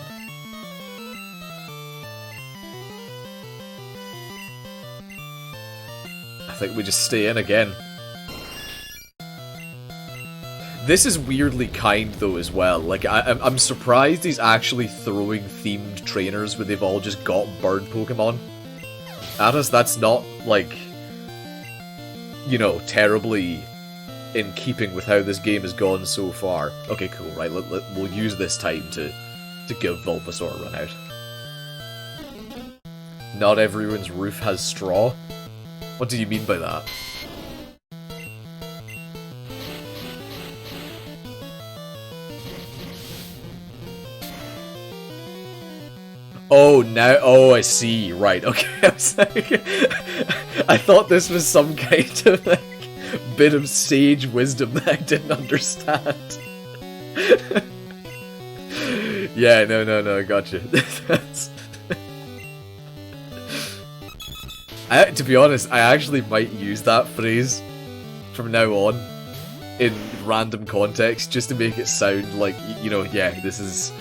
I think we just stay in again. This is weirdly kind, though, as well. Like, I'm surprised he's actually throwing themed trainers where they've all just got bird Pokemon at us. That's not, like, you know, terribly in keeping with how this game has gone so far. Okay, cool, right, we'll use this time to give Bulbasaur a run out. Not everyone's roof has straw? What do you mean by that? Oh, now, oh, I see, right, okay, I was like, I thought this was some kind of, like, bit of sage wisdom that I didn't understand. Yeah, no, I gotcha. To be honest, I actually might use that phrase from now on in random context, just to make it sound like, you know, yeah, this is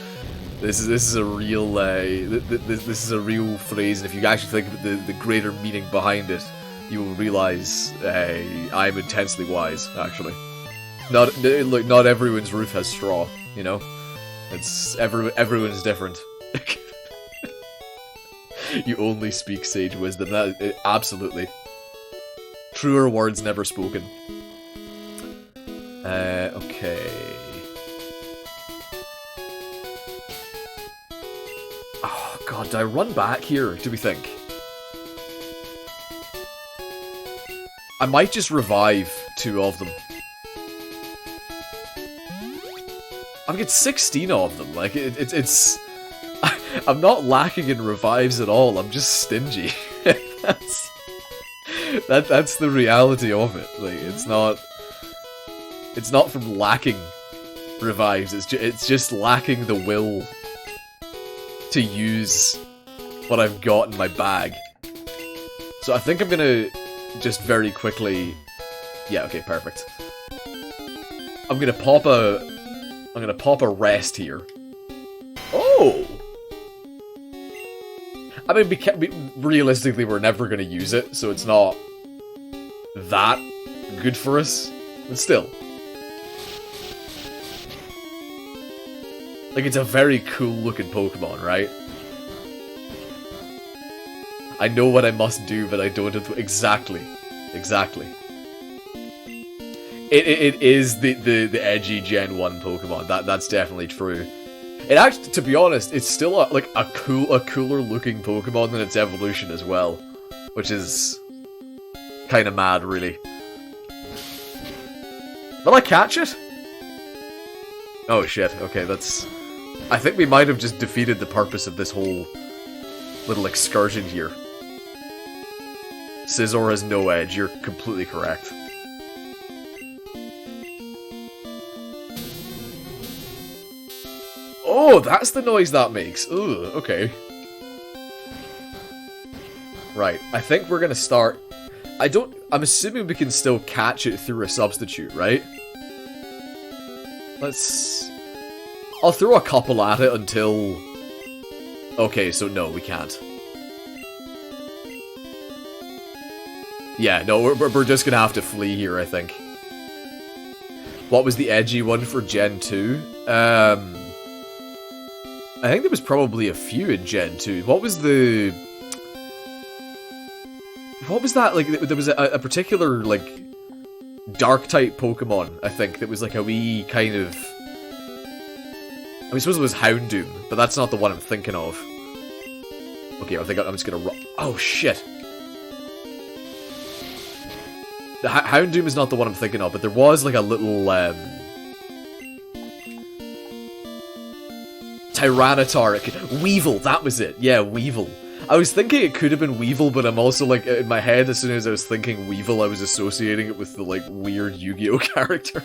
a real this is a real phrase, and if you actually think of the greater meaning behind it, you will realize I'm intensely wise. Actually, not everyone's roof has straw. You know, it's everyone's different. You only speak sage wisdom. That absolutely truer words never spoken. Okay. Oh god, do I run back here, do we think? I might just revive 2 of them. I've got 16 of them. Like, it's... I'm not lacking in revives at all. I'm just stingy. That's the reality of it. Like, it's not from lacking revives. It's just lacking the will to use what I've got in my bag. So I think I'm gonna just very quickly... Yeah, okay, perfect. I'm gonna pop a rest here. Oh! I mean, realistically, we're never gonna use it, so it's not that good for us. But still. Like, it's a very cool-looking Pokemon, right? I know what I must do, but I don't have to... Exactly. It is the edgy Gen 1 Pokemon. That's definitely true. It actually, to be honest, it's still a cooler looking Pokemon than its evolution as well, which is kind of mad, really. Will I catch it? Oh shit! Okay, that's. I think we might have just defeated the purpose of this whole little excursion here. Scizor has no edge. You're completely correct. Oh, that's the noise that makes. Ugh, okay. Right, I think we're gonna start... I'm assuming we can still catch it through a substitute, right? I'll throw a couple at it until... Okay, so no, we can't. Yeah, no, we're just gonna have to flee here, I think. What was the edgy one for Gen 2? I think there was probably a few in Gen 2. What was that, like, there was a particular, like, Dark-type Pokemon, I think, that was like a wee kind of... I suppose it was Houndoom, but that's not the one I'm thinking of. Okay, I think I'm just gonna run... Oh, shit! The Houndoom is not the one I'm thinking of, but there was, like, a little, Tyranitar, Weevil, that was it. Yeah, Weevil. I was thinking it could have been Weevil, but I'm also, like, in my head, as soon as I was thinking Weevil, I was associating it with the, like, weird Yu-Gi-Oh! Character.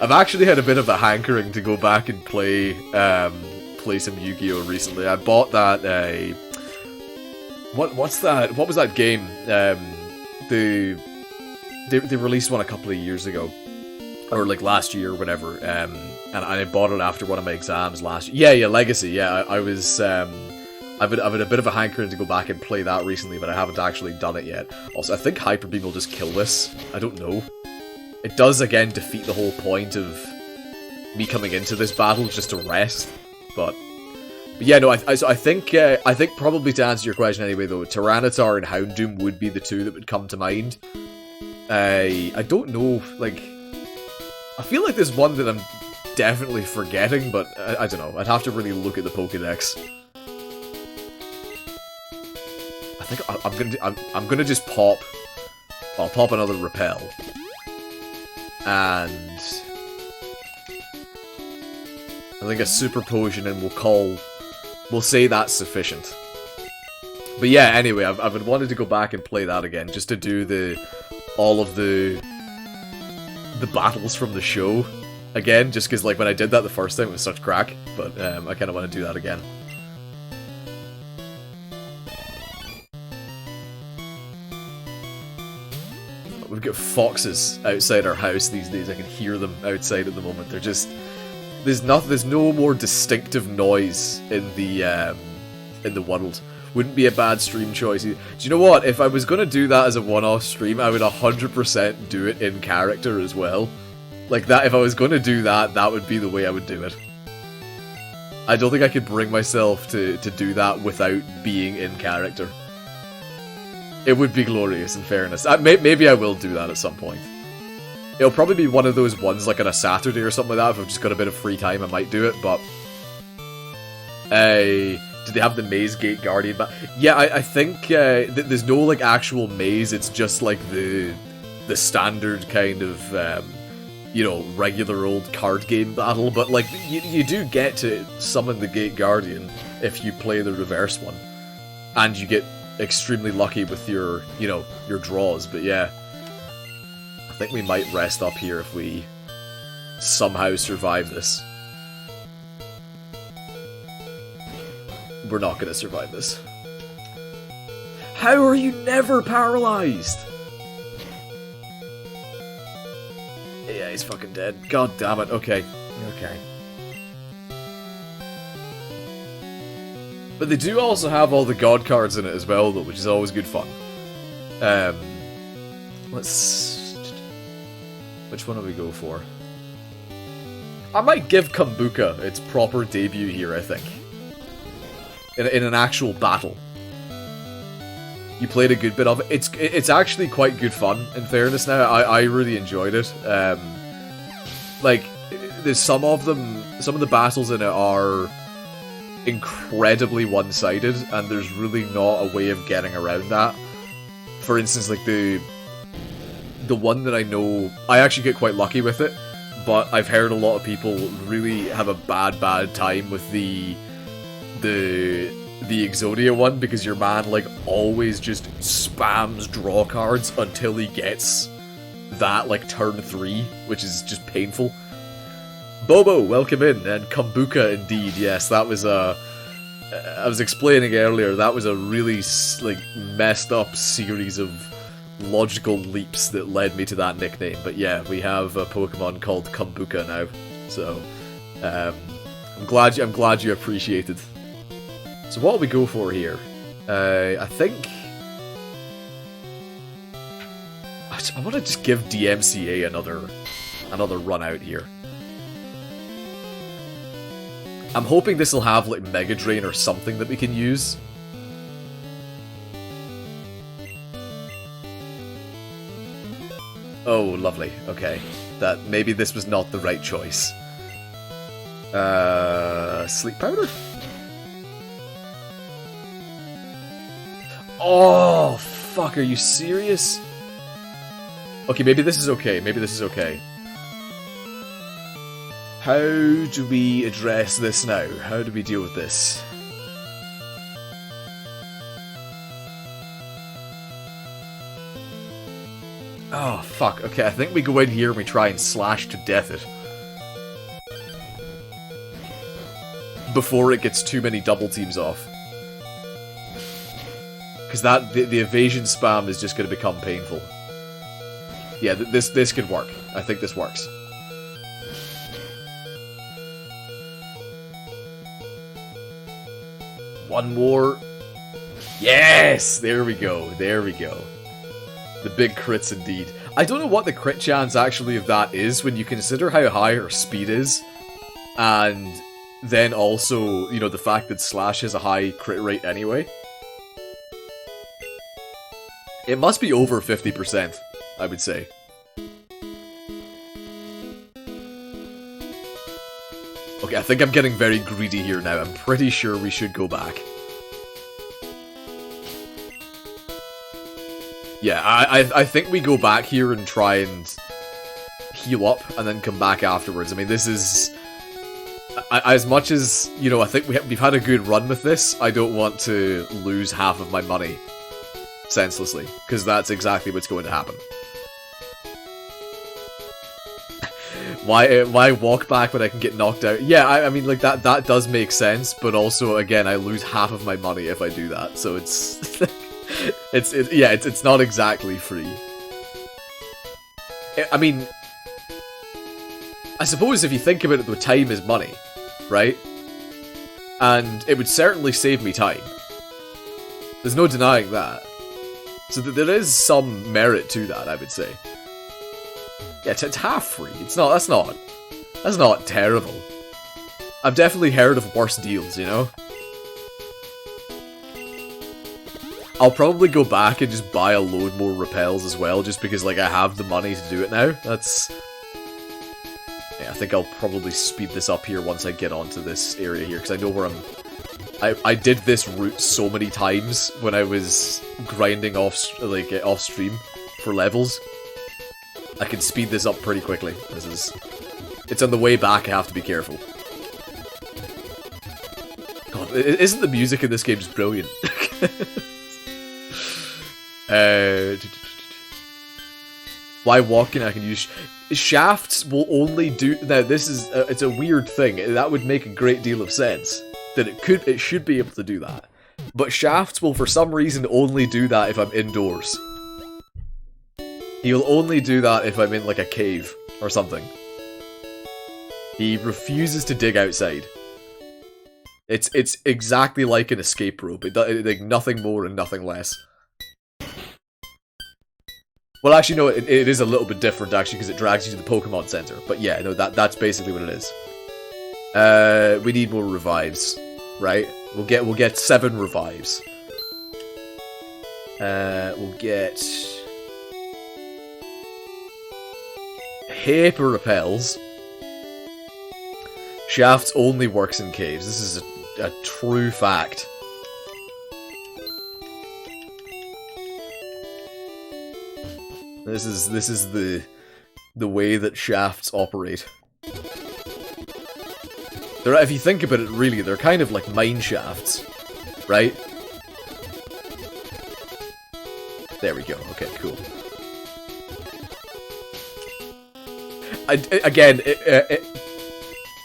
I've actually had a bit of a hankering to go back and play some Yu-Gi-Oh! Recently. I bought that, what's that? What was that game? They released one a couple of years ago. Or, like, last year or whatever, and I bought it after one of my exams last year. Yeah, Legacy, yeah, I was, I've had a bit of a hankering to go back and play that recently, but I haven't actually done it yet. Also, I think Hyper Beam will just kill this. I don't know. It does, again, defeat the whole point of me coming into this battle just to rest, but yeah, no, I think probably to answer your question anyway, though, Tyranitar and Houndoom would be the two that would come to mind. I don't know, like... I feel like there's one that I'm definitely forgetting, but I don't know. I'd have to really look at the Pokédex. I think I'm gonna just pop. I'll pop another Repel, and I think a Super Potion, and we'll say that's sufficient. But yeah, anyway, I've been wanting to go back and play that again, just to do all of the battles from the show again, just because, like, when I did that the first time it was such crack, but I kind of want to do that again. We've got foxes outside our house these days. I can hear them outside at the moment. They're just... There's no more distinctive noise in the world. Wouldn't be a bad stream choice. Do you know what? If I was going to do that as a one-off stream, I would 100% do it in character as well. Like, that, if I was going to do that, that would be the way I would do it. I don't think I could bring myself to do that without being in character. It would be glorious, in fairness. Maybe I will do that at some point. It'll probably be one of those ones, like on a Saturday or something like that. If I've just got a bit of free time, I might do it, but... Do they have the Maze Gate Guardian? Yeah, I think there's no like actual maze. It's just like the standard kind of you know, regular old card game battle. But like you do get to summon the Gate Guardian if you play the reverse one, and you get extremely lucky with your your draws. But yeah, I think we might rest up here if we somehow survive this. We're not gonna survive this. How are you never paralyzed? Yeah, he's fucking dead. God damn it. Okay. Okay. But they do also have all the god cards in it as well, though, which is always good fun. Let's... Which one do we go for? I might give Kombuka its proper debut here, I think. In an actual battle. You played a good bit of it. It's actually quite good fun, in fairness now. I really enjoyed it. Like, there's some of the battles in it are incredibly one-sided, and there's really not a way of getting around that. For instance, like the one that I know, I actually get quite lucky with it, but I've heard a lot of people really have a bad time with the Exodia one, because your man like always just spams draw cards until he gets that like turn 3, which is just painful. Bobo, welcome in, and Kombuka indeed, yes, that was I was explaining earlier, that was a really like messed up series of logical leaps that led me to that nickname. But yeah, we have a Pokemon called Kombuka now, so I'm glad you appreciated. So what do we go for here? I think I want to just give DMCA another run out here. I'm hoping this will have like Mega Drain or something that we can use. Oh, lovely. Okay, maybe this was not the right choice. Sleep powder. Oh, fuck, are you serious? Okay, maybe this is okay. Maybe this is okay. How do we address this now? How do we deal with this? Oh, fuck. Okay, I think we go in here and we try and slash to death it. Before it gets too many double teams off. Because the evasion spam is just going to become painful. Yeah, this could work. I think this works. One more. Yes! There we go. There we go. The big crits indeed. I don't know what the crit chance actually of that is when you consider how high her speed is. And then also, you know, the fact that Slash has a high crit rate anyway. It must be over 50%, I would say. Okay, I think I'm getting very greedy here now. I'm pretty sure we should go back. Yeah, I think we go back here and try and heal up and then come back afterwards. I mean, this is... as much as, you know, I think we've had a good run with this, I don't want to lose half of my money senselessly, because that's exactly what's going to happen. Why walk back when I can get knocked out? Yeah, I mean, like, that does make sense, but also, again, I lose half of my money if I do that, so it's... it's not exactly free. I mean, I suppose if you think about it, the time is money, right? And it would certainly save me time. There's no denying that. So there is some merit to that, I would say. Yeah, it's half free. That's not terrible. I've definitely heard of worse deals, you know? I'll probably go back and just buy a load more repels as well, just because, like, I have the money to do it now. That's... Yeah, I think I'll probably speed this up here once I get onto this area here, because I know where I'm I did this route so many times when I was grinding off stream for levels. I can speed this up pretty quickly. It's on the way back. I have to be careful. God, isn't the music in this game just brilliant? Why walking? I can use shafts. Will only do now. This is it's a weird thing. That would make a great deal of sense. That it should be able to do that. But shafts will for some reason only do that if I'm indoors. He'll only do that if I'm in like a cave or something. He refuses to dig outside. It's exactly like an escape rope. Like nothing more and nothing less. Well, actually, no. It is a little bit different actually because it drags you to the Pokemon Center. But yeah, no, that's basically what it is. We need more revives, right? We'll get 7 revives. We'll get Hyper repels. Shafts only works in caves. This is a true fact. This is the way that shafts operate. If you think about it, really, they're kind of like mine shafts, right? There we go. Okay, cool.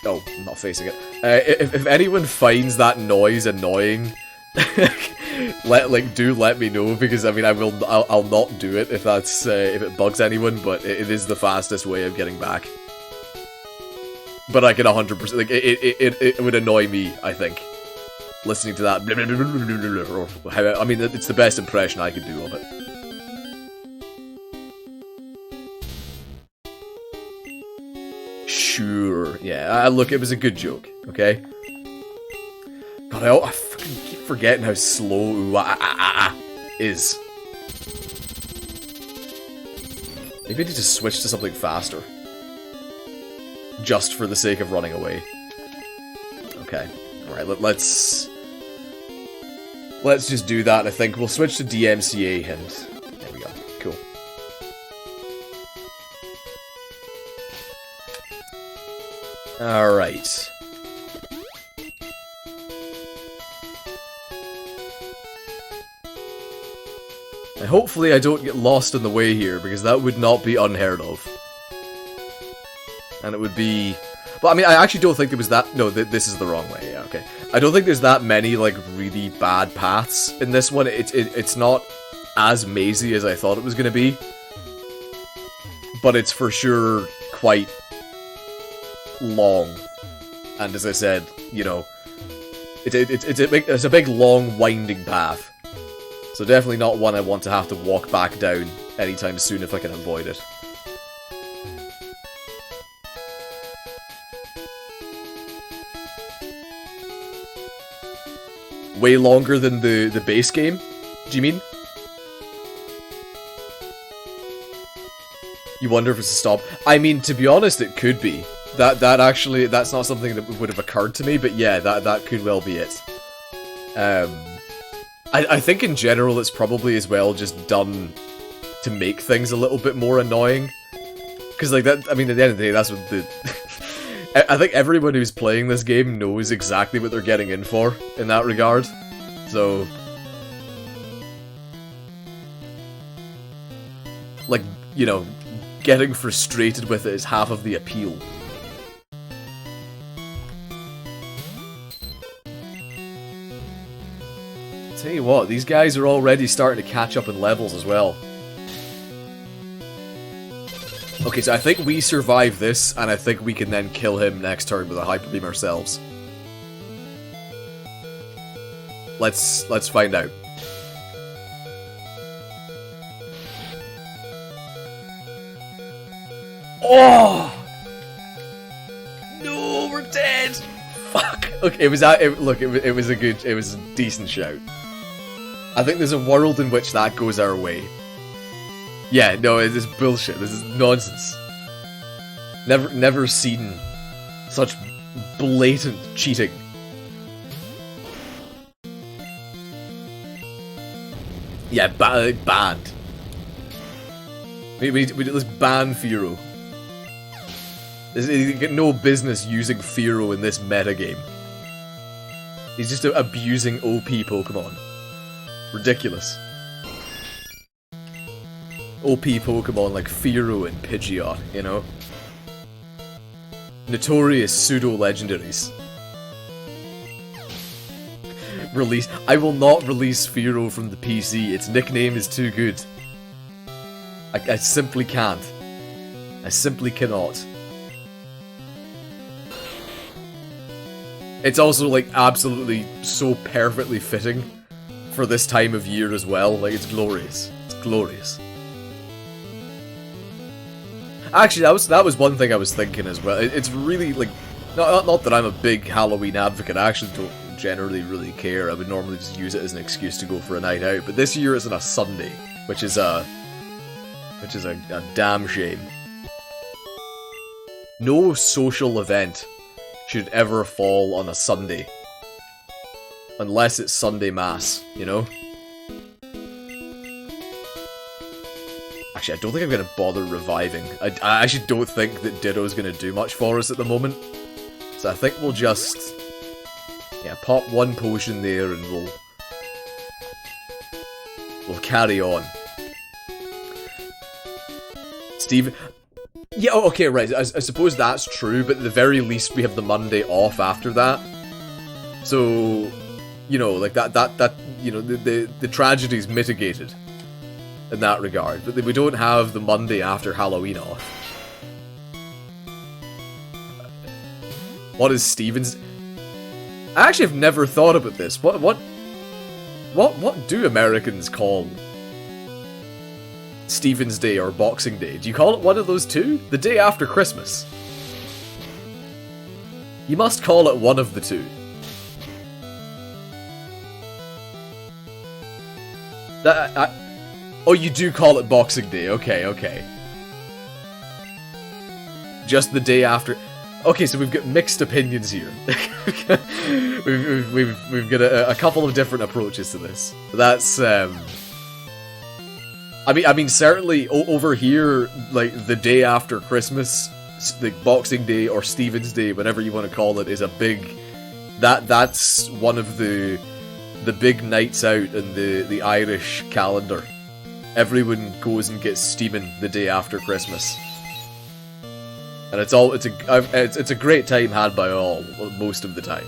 Oh, I'm not facing it. If anyone finds that noise annoying, do let me know, because I mean I'll not do it if that's if it bugs anyone, but it is the fastest way of getting back. But I can 100%, like, it would annoy me, I think, listening to that. I mean, it's the best impression I could do of it. Sure, yeah, look, it was a good joke, okay? God, I fucking keep forgetting how slow is. Maybe I need to switch to something faster. Just for the sake of running away. Okay. Alright, let's just do that. I think we'll switch to DMCA hint. There we go. Cool. Alright. And hopefully I don't get lost on the way here, because that would not be unheard of. And it would be... Well, I mean, I actually don't think there was that... No, this is the wrong way, yeah, okay. I don't think there's that many, like, really bad paths in this one. It's not as mazy as I thought it was going to be. But it's for sure quite long. And as I said, you know, it's a big, long, winding path. So definitely not one I want to have to walk back down anytime soon if I can avoid it. Way longer than the base game? Do you mean? You wonder if it's a stop? I mean, to be honest, it could be. That's not something that would have occurred to me, but yeah, that could well be it. I think in general it's probably as well just done to make things a little bit more annoying. Because like that, I mean, at the end of the day, that's what the... I think everyone who's playing this game knows exactly what they're getting in for, in that regard. So... like, you know, getting frustrated with it is half of the appeal. Tell you what, these guys are already starting to catch up in levels as well. Okay, so I think we survive this, and I think we can then kill him next turn with a Hyper Beam ourselves. Let's find out. Oh! No, we're dead! Fuck! Okay, it was a decent shout. I think there's a world in which that goes our way. Yeah, no, it is bullshit. This is nonsense. Never seen such blatant cheating. Yeah, banned. Let's ban Fearow. You get no business using Fearow in this metagame. He's just abusing OP Pokemon. Ridiculous. OP Pokemon like Fearow and Pidgeot, you know? Notorious pseudo-legendaries. Release. I will not release Fearow from the PC. Its nickname is too good. I simply can't. I simply cannot. It's also, like, absolutely so perfectly fitting for this time of year as well. Like, it's glorious. It's glorious. Actually, that was one thing I was thinking as well. It's really, like, not that I'm a big Halloween advocate. I actually don't generally really care. I would normally just use it as an excuse to go for a night out. But this year it's on a Sunday, which is a damn shame. No social event should ever fall on a Sunday. Unless it's Sunday Mass, you know? Actually, I don't think I'm going to bother reviving. I actually don't think that Ditto's going to do much for us at the moment. So I think we'll just... yeah, pop one potion there and we'll carry on. Steve... yeah, okay, right, I suppose that's true, but at the very least we have the Monday off after that. So, you know, like that you know, the tragedy's mitigated in that regard, but we don't have the Monday after Halloween off. What is Steven's... I actually have never thought about this. What do Americans call Stephen's Day or Boxing Day? Do you call it one of those two? The day after Christmas. You must call it one of the two. Oh, you do call it Boxing Day. Okay, okay. Just the day after... okay, so we've got mixed opinions here. we've got a couple of different approaches to this. That's, I mean, certainly over here, like, the day after Christmas, the Boxing Day or Stephen's Day, whatever you want to call it, is a big... That's one of the big nights out in the Irish calendar. Everyone goes and gets steaming the day after Christmas. And it's a great time had by all, most of the time.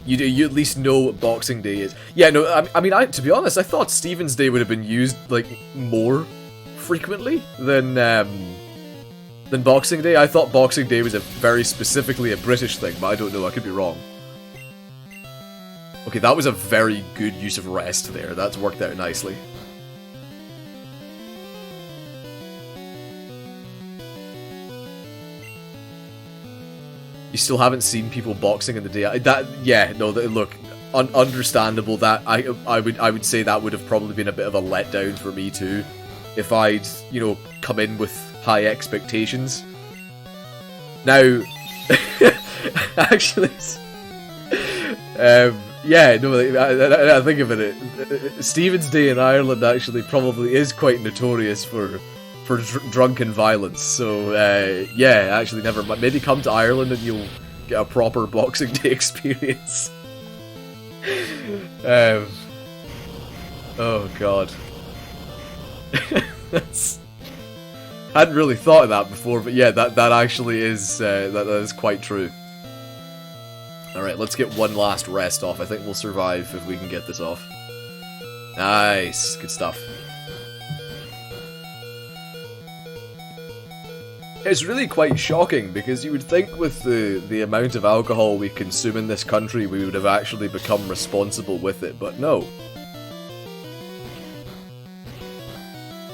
You at least know what Boxing Day is. Yeah, no, I mean, to be honest, I thought Stephen's Day would have been used, like, more frequently than Boxing Day. I thought Boxing Day was very specifically a British thing, but I don't know, I could be wrong. Okay, that was a very good use of rest there. That's worked out nicely. You still haven't seen people boxing in the day. Look, understandable. That I would say that would have probably been a bit of a letdown for me too, if I'd, you know, come in with high expectations. Now, actually, yeah, no, I think of it. Stephen's Day in Ireland actually probably is quite notorious for drunken violence. So yeah, actually, never mind. Maybe come to Ireland and you'll get a proper Boxing Day experience. Oh god, hadn't really thought of that before, but yeah, that actually is that is quite true. Alright, let's get one last rest off. I think we'll survive if we can get this off. Nice. Good stuff. It's really quite shocking, because you would think with the amount of alcohol we consume in this country, we would have actually become responsible with it, but no.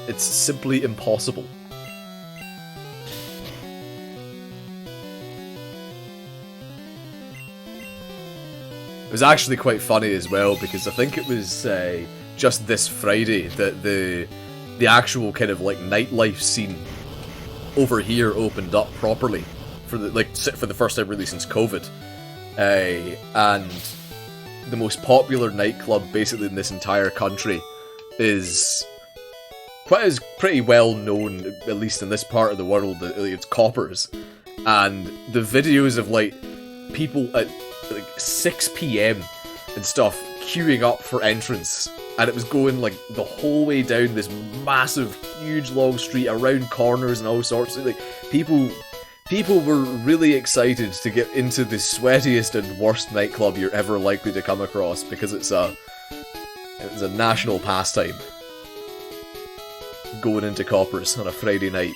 It's simply impossible. It was actually quite funny as well, because I think it was just this Friday that the actual kind of like nightlife scene over here opened up properly for the first time really since COVID, and the most popular nightclub basically in this entire country is pretty well known, at least in this part of the world. It's Coppers, and the videos of like people at like 6 p.m. and stuff queuing up for entrance, and it was going like the whole way down this massive, huge, long street, around corners and all sorts of like people were really excited to get into the sweatiest and worst nightclub you're ever likely to come across, because it's a national pastime. Going into Coppers on a Friday night.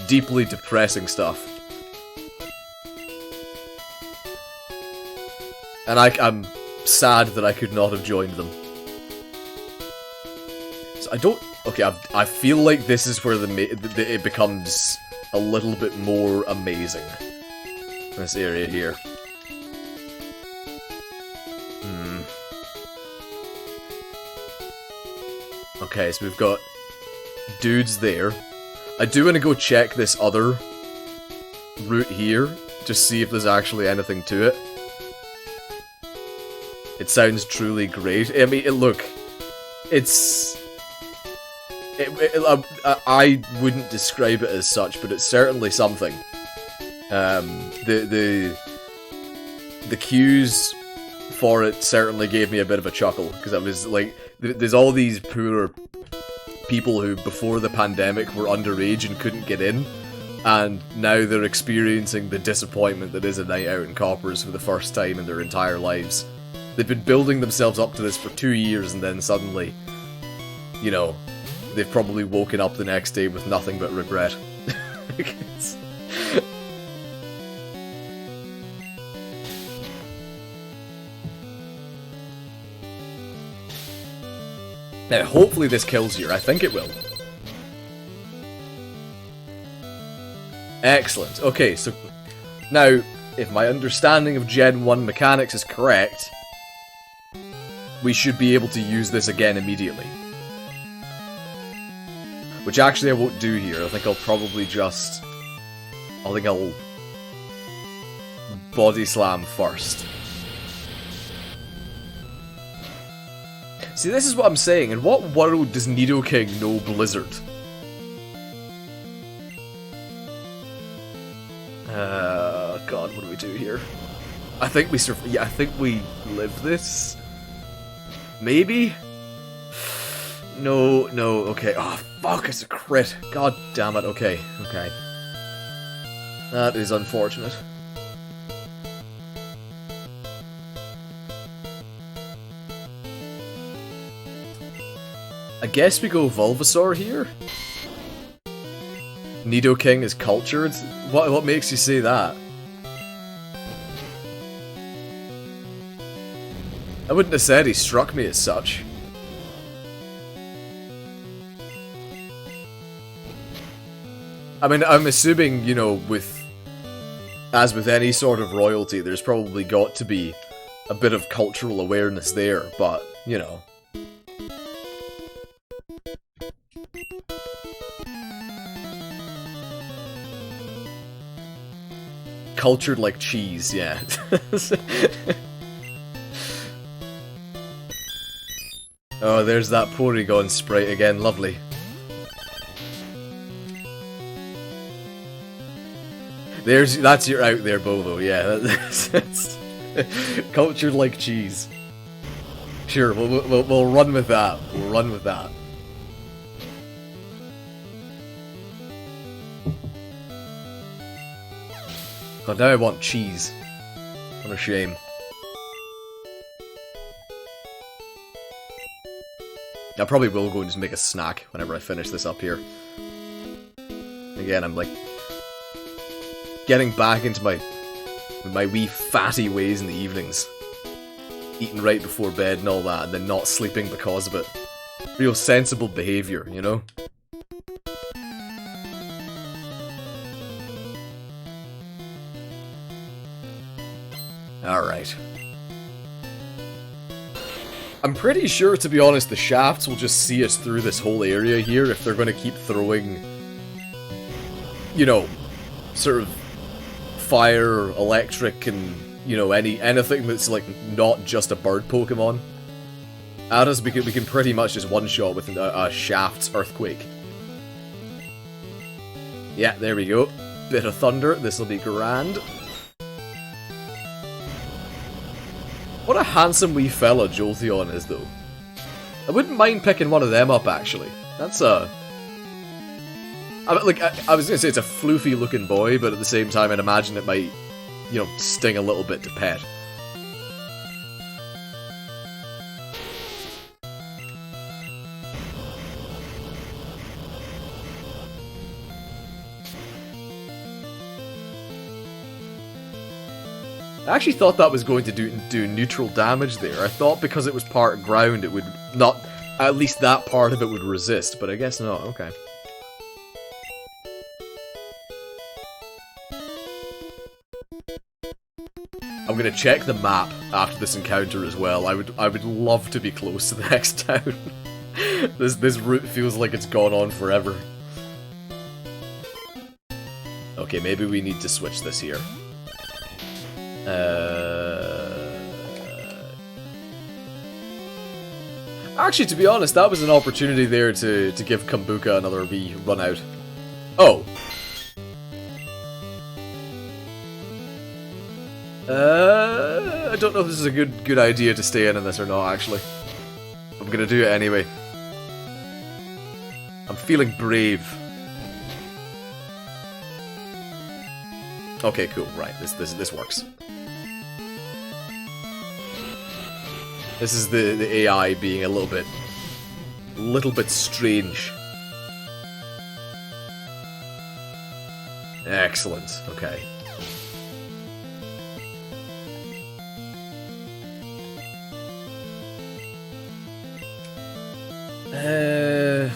Deeply depressing stuff. And I'm sad that I could not have joined them. So I don't... Okay, I feel like this is where it becomes a little bit more amazing. This area here. Okay, so we've got dudes there. I do want to go check this other route here, just see if there's actually anything to it. It sounds truly great. I mean, look, I wouldn't describe it as such, but it's certainly something. The queues for it certainly gave me a bit of a chuckle, because I was like, there's all these poor people who before the pandemic were underage and couldn't get in, and now they're experiencing the disappointment that is a night out in Coppers for the first time in their entire lives. They've been building themselves up to this for 2 years, and then suddenly, you know, they've probably woken up the next day with nothing but regret. Now, hopefully this kills you. I think it will. Excellent. Okay, so now, if my understanding of Gen 1 mechanics is correct, we should be able to use this again immediately. Which actually I won't do here. I think I'll probably just... I'll body slam first. See, this is what I'm saying. In what world does Nidoking know Blizzard? God, what do we do here? I think we I think we live this. Maybe? No, okay. Oh, fuck, it's a crit. God damn it, okay. That is unfortunate. I guess we go Bulbasaur here? Nidoking is cultured? What makes you say that? I wouldn't have said he struck me as such. I mean, I'm assuming, you know, as with any sort of royalty, there's probably got to be a bit of cultural awareness there, but, you know. Cultured like cheese, yeah. Oh, there's that Porygon sprite again, lovely. That's your out there, Bovo, yeah. That's cultured like cheese. Sure, we'll run with that. We'll run with that. God, now I want cheese. What a shame. I probably will go and just make a snack whenever I finish this up here. Again, I'm like getting back into my wee fatty ways in the evenings. Eating right before bed and all that, and then not sleeping because of it. Real sensible behaviour, you know? Alright. I'm pretty sure, to be honest, the shafts will just see us through this whole area here if they're going to keep throwing, you know, sort of fire, electric, and you know, anything that's like not just a bird Pokemon at us, we can pretty much just one-shot with a Shaft's Earthquake. Yeah, there we go. Bit of thunder, this'll be grand. What a handsome wee fella Jolteon is, though. I wouldn't mind picking one of them up, actually. That's a... I was gonna say it's a floofy looking boy, but at the same time I'd imagine it might, you know, sting a little bit to pet. I actually thought that was going to do neutral damage there. I thought because it was part ground it would not, at least that part of it would resist, but I guess not, okay. I'm gonna check the map after this encounter as well. I would love to be close to the next town. This route feels like it's gone on forever. Okay, maybe we need to switch this here. Actually, to be honest, that was an opportunity there to give Kambuka another wee run out. Oh. I don't know if this is a good idea to stay in this or not, actually. I'm gonna do it anyway. I'm feeling brave. Okay, cool. Right, this works. This is the AI being a little bit strange. Excellent. Okay.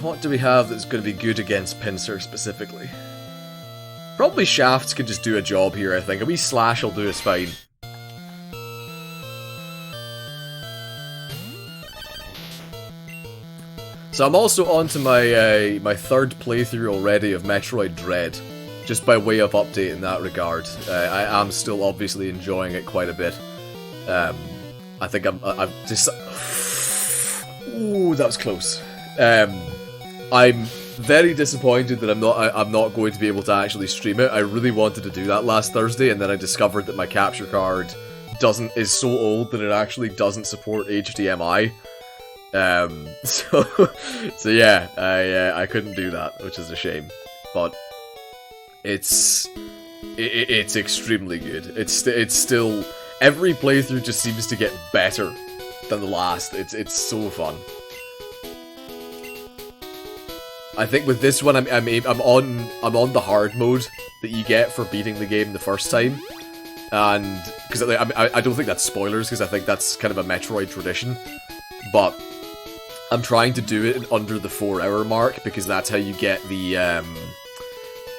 What do we have that's going to be good against Pinsir specifically? Probably Shafts can just do a job here, I think. A wee Slash will do us fine. So I'm also on to my my third playthrough already of Metroid Dread, just by way of update in that regard. I am still obviously enjoying it quite a bit. I think I've just... Ooh, that was close. I'm very disappointed that I'm not going to be able to actually stream it. I really wanted to do that last Thursday, and then I discovered that my capture card is so old that it actually doesn't support HDMI. So yeah, I couldn't do that, which is a shame. But it's extremely good. It's still, every playthrough just seems to get better than the last. It's so fun. I think with this one, I'm on the hard mode that you get for beating the game the first time, and because I don't think that's spoilers, because I think that's kind of a Metroid tradition, but I'm trying to do it under the 4-hour mark because that's how you get the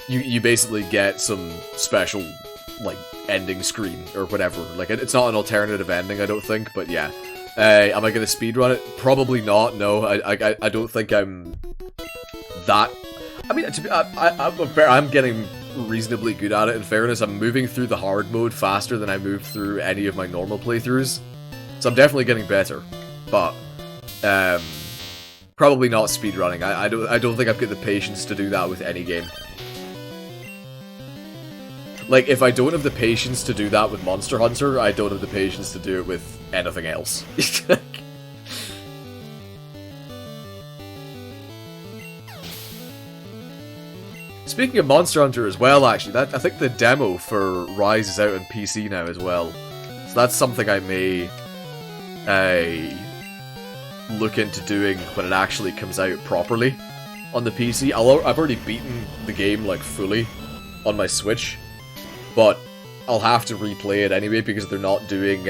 you basically get some special like ending screen or whatever. Like it's not an alternative ending, I don't think, but yeah. Am I gonna speedrun it? Probably not. No, I don't think I'm that. I mean, I'm getting reasonably good at it. In fairness, I'm moving through the hard mode faster than I moved through any of my normal playthroughs, so I'm definitely getting better. But probably not speedrunning. I don't think I've got the patience to do that with any game. Like, if I don't have the patience to do that with Monster Hunter, I don't have the patience to do it with anything else. Speaking of Monster Hunter as well, actually, I think the demo for Rise is out on PC now as well. So that's something I may look into doing when it actually comes out properly on the PC. I've already beaten the game, like, fully on my Switch, but I'll have to replay it anyway because they're not doing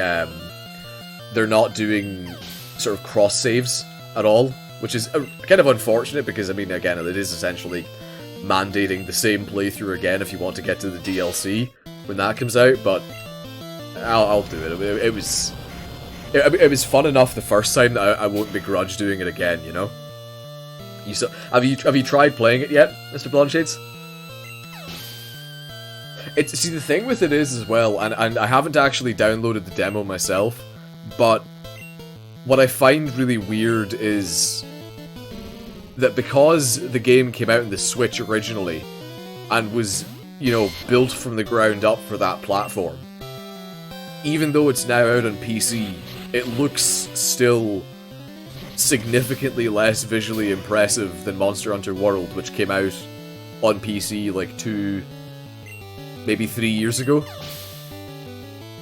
sort of cross saves at all, which is kind of unfortunate because, I mean, again, it is essentially mandating the same playthrough again if you want to get to the DLC when that comes out, but I'll do it. It was fun enough the first time that I won't begrudge doing it again, you know? Have you tried playing it yet, Mr. Blonshades? See, the thing with it is as well, and I haven't actually downloaded the demo myself, but what I find really weird is that because the game came out on the Switch originally, and was, you know, built from the ground up for that platform, even though it's now out on PC, it looks still significantly less visually impressive than Monster Hunter World, which came out on PC like 2, maybe 3 years ago.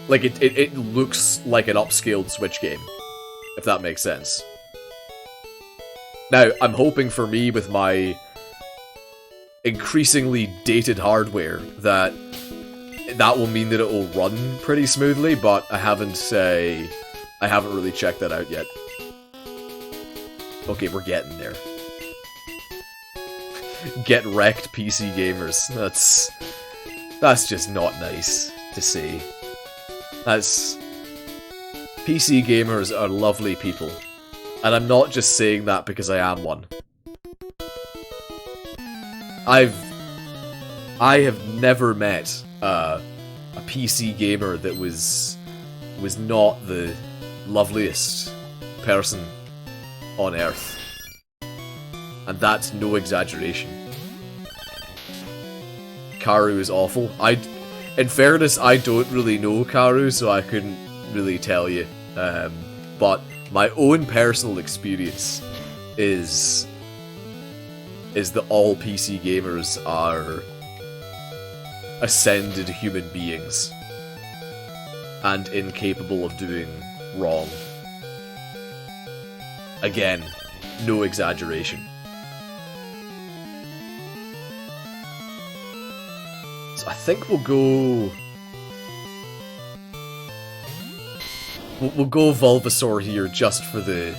Like, it looks like an upscaled Switch game, if that makes sense. Now, I'm hoping for me, with my increasingly dated hardware, that will mean that it will run pretty smoothly, but I haven't really checked that out yet. Okay, we're getting there. Get wrecked, PC gamers. That's just not nice to say. PC gamers are lovely people. And I'm not just saying that because I am one. I have never met a PC gamer that was not the loveliest person on Earth. And that's no exaggeration. Karu is awful. In fairness, I don't really know Karu, so I couldn't really tell you. But my own personal experience is that all PC gamers are ascended human beings and incapable of doing wrong. Again, no exaggeration. So I think we'll go Bulbasaur here just for the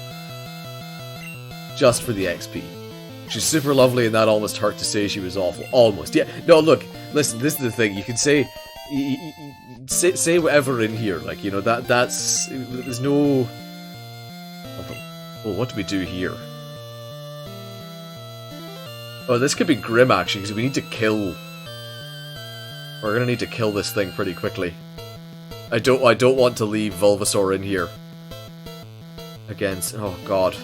XP. She's super lovely, and that almost hurt to say she was awful. Almost, yeah. No, look, listen. This is the thing. You can say whatever in here. Like, you know, that's there's no. Well, what do we do here? Oh, this could be grim actually, because we need to kill. We're gonna need to kill this thing pretty quickly. I don't want to leave Bulbasaur in here. Against. Oh god.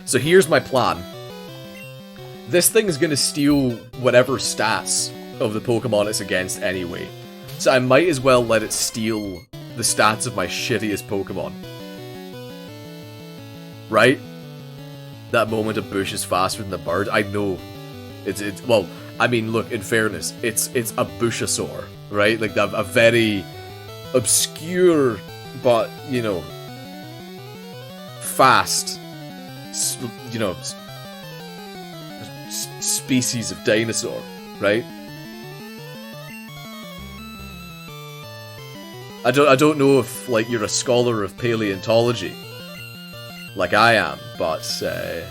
So here's my plan. This thing is gonna steal whatever stats of the Pokemon it's against anyway. So I might as well let it steal the stats of my shittiest Pokemon. Right? That moment a bush is faster than the bird. I know. It's well, I mean, look, in fairness, it's a Bushasaur, right? Like a very obscure but, you know, fast, you know, species of dinosaur, right? I don't know if, like, you're a scholar of paleontology, like I am, but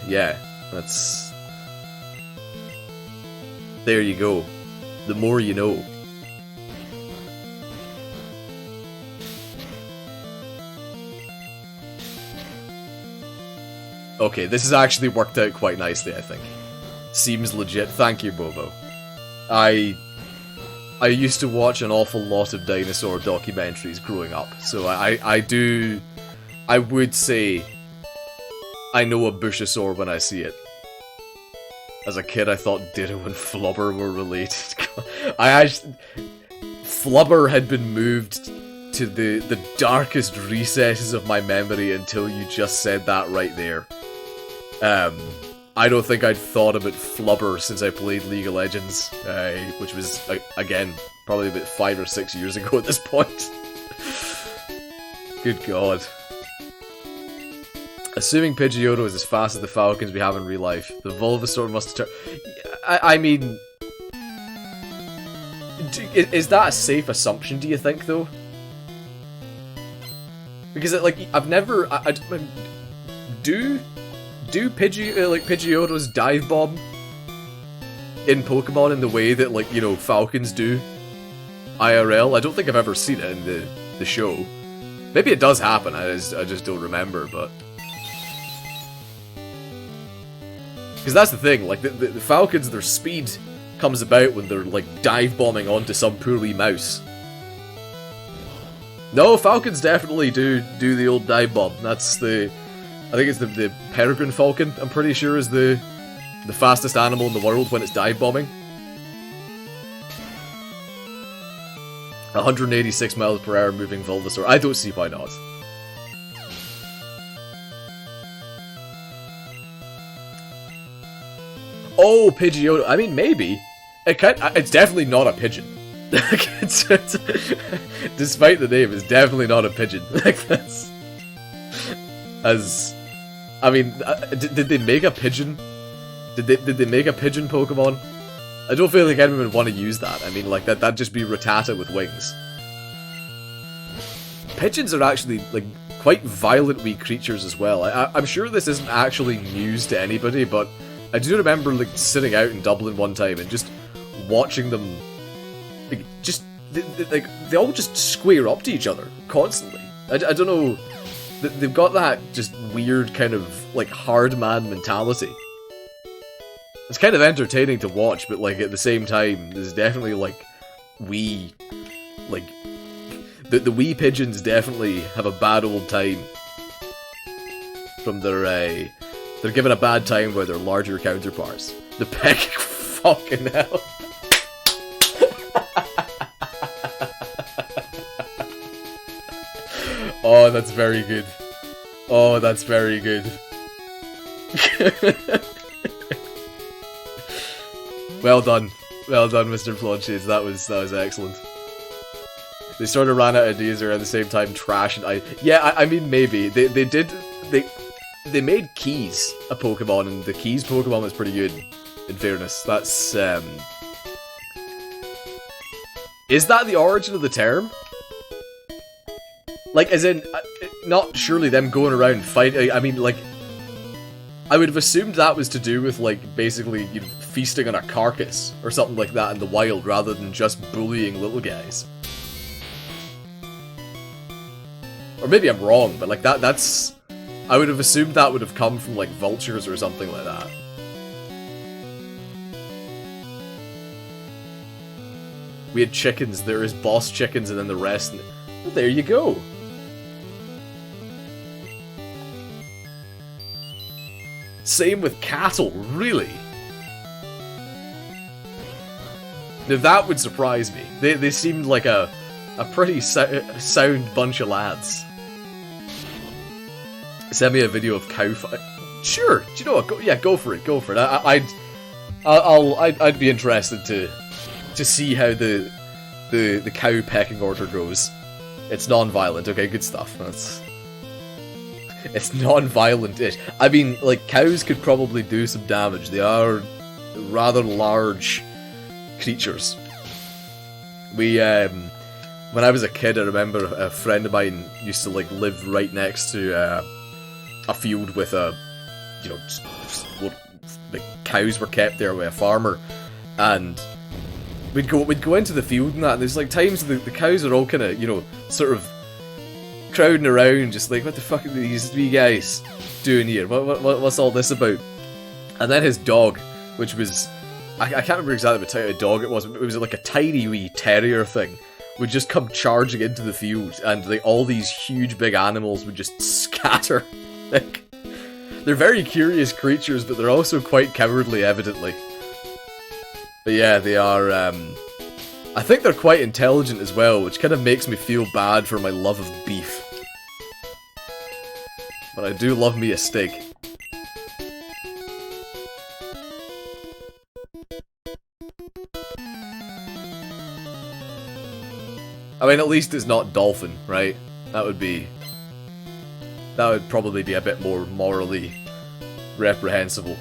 yeah, that's. There you go. The more you know. Okay, this has actually worked out quite nicely, I think. Seems legit. Thank you, Bobo. I used to watch an awful lot of dinosaur documentaries growing up, so I would say I know a Bushasaur when I see it. As a kid, I thought Ditto and Flubber were related. Flubber had been moved to the darkest recesses of my memory until you just said that right there. I don't think I'd thought about Flubber since I played League of Legends, which was, again, probably about 5 or 6 years ago at this point. Good god. Assuming Pidgeotto is as fast as the Falcons we have in real life, the Bulbasaur must have turned... I mean... Is that a safe assumption, do you think, though? Because, like, I've never... Do Pidgeottos dive bomb in Pokemon in the way that, like, you know, Falcons do IRL? I don't think I've ever seen it in the show. Maybe it does happen, I just don't remember, but... Because that's the thing, like, the falcons, their speed comes about when they're, like, dive-bombing onto some poor wee mouse. No, falcons definitely do the old dive bomb. That's the... I think it's the peregrine falcon, I'm pretty sure, is the fastest animal in the world when it's dive bombing. 186 miles per hour moving Bulbasaur. I don't see why not. Oh, Pidgeotto. I mean, maybe. It's definitely not a pigeon. Despite the name, it's definitely not a pigeon. Like, that's... I mean, did they make a pigeon? Did they make a pigeon Pokemon? I don't feel like anyone would want to use that. I mean, like, that'd just be Rattata with wings. Pigeons are actually, like, quite violent wee creatures as well. I'm sure this isn't actually news to anybody, but I do remember, like, sitting out in Dublin one time and just watching them, like, they all just square up to each other constantly. I don't know, they've got that just weird kind of, like, hard man mentality. It's kind of entertaining to watch, but, like, at the same time, there's definitely, like, the wee pigeons definitely have a bad old time from their, they're given a bad time by their larger counterparts. The peck, fucking hell. Oh, that's very good. Oh, that's very good. Well done, Mr. Flonchades. That was excellent. They sort of ran out of ideas around the same time. Trash and I mean, maybe they made Keys a Pokemon, and the Keys Pokemon was pretty good. In fairness, that's is that the origin of the term? Like, as in, not surely them going around fighting. I mean, like, I would have assumed that was to do with, like, basically, you know, feasting on a carcass or something like that in the wild, rather than just bullying little guys. Or maybe I'm wrong, but, like, that's... I would have assumed that would have come from, like, vultures or something like that. We had chickens, there is boss chickens, and then the rest, and well, there you go. Same with cattle, really? Now that would surprise me. They seemed like a pretty sound bunch of lads. Send me a video of cow fight. Sure, do you know what? Go for it. I'd be interested to see how the cow pecking order goes. It's non-violent. Okay, good stuff. It's non-violent-ish. I mean, like, cows could probably do some damage. They are rather large creatures. We, when I was a kid, I remember a friend of mine used to, like, live right next to a field with like, cows were kept there by a farmer, and we'd go into the field and that, and there's, like, times the cows are all kind of, you know, sort of crowding around, just like, what the fuck are these three guys doing here? What's all this about? And then his dog, which was, I can't remember exactly what type of dog it was like a tiny wee terrier thing, would just come charging into the field, and like all these huge big animals would just scatter. Like, they're very curious creatures, but they're also quite cowardly, evidently. But yeah, they are, I think they're quite intelligent as well, which kind of makes me feel bad for my love of beef. But I do love me a steak. I mean, at least it's not dolphin, right? That would probably be a bit more morally reprehensible.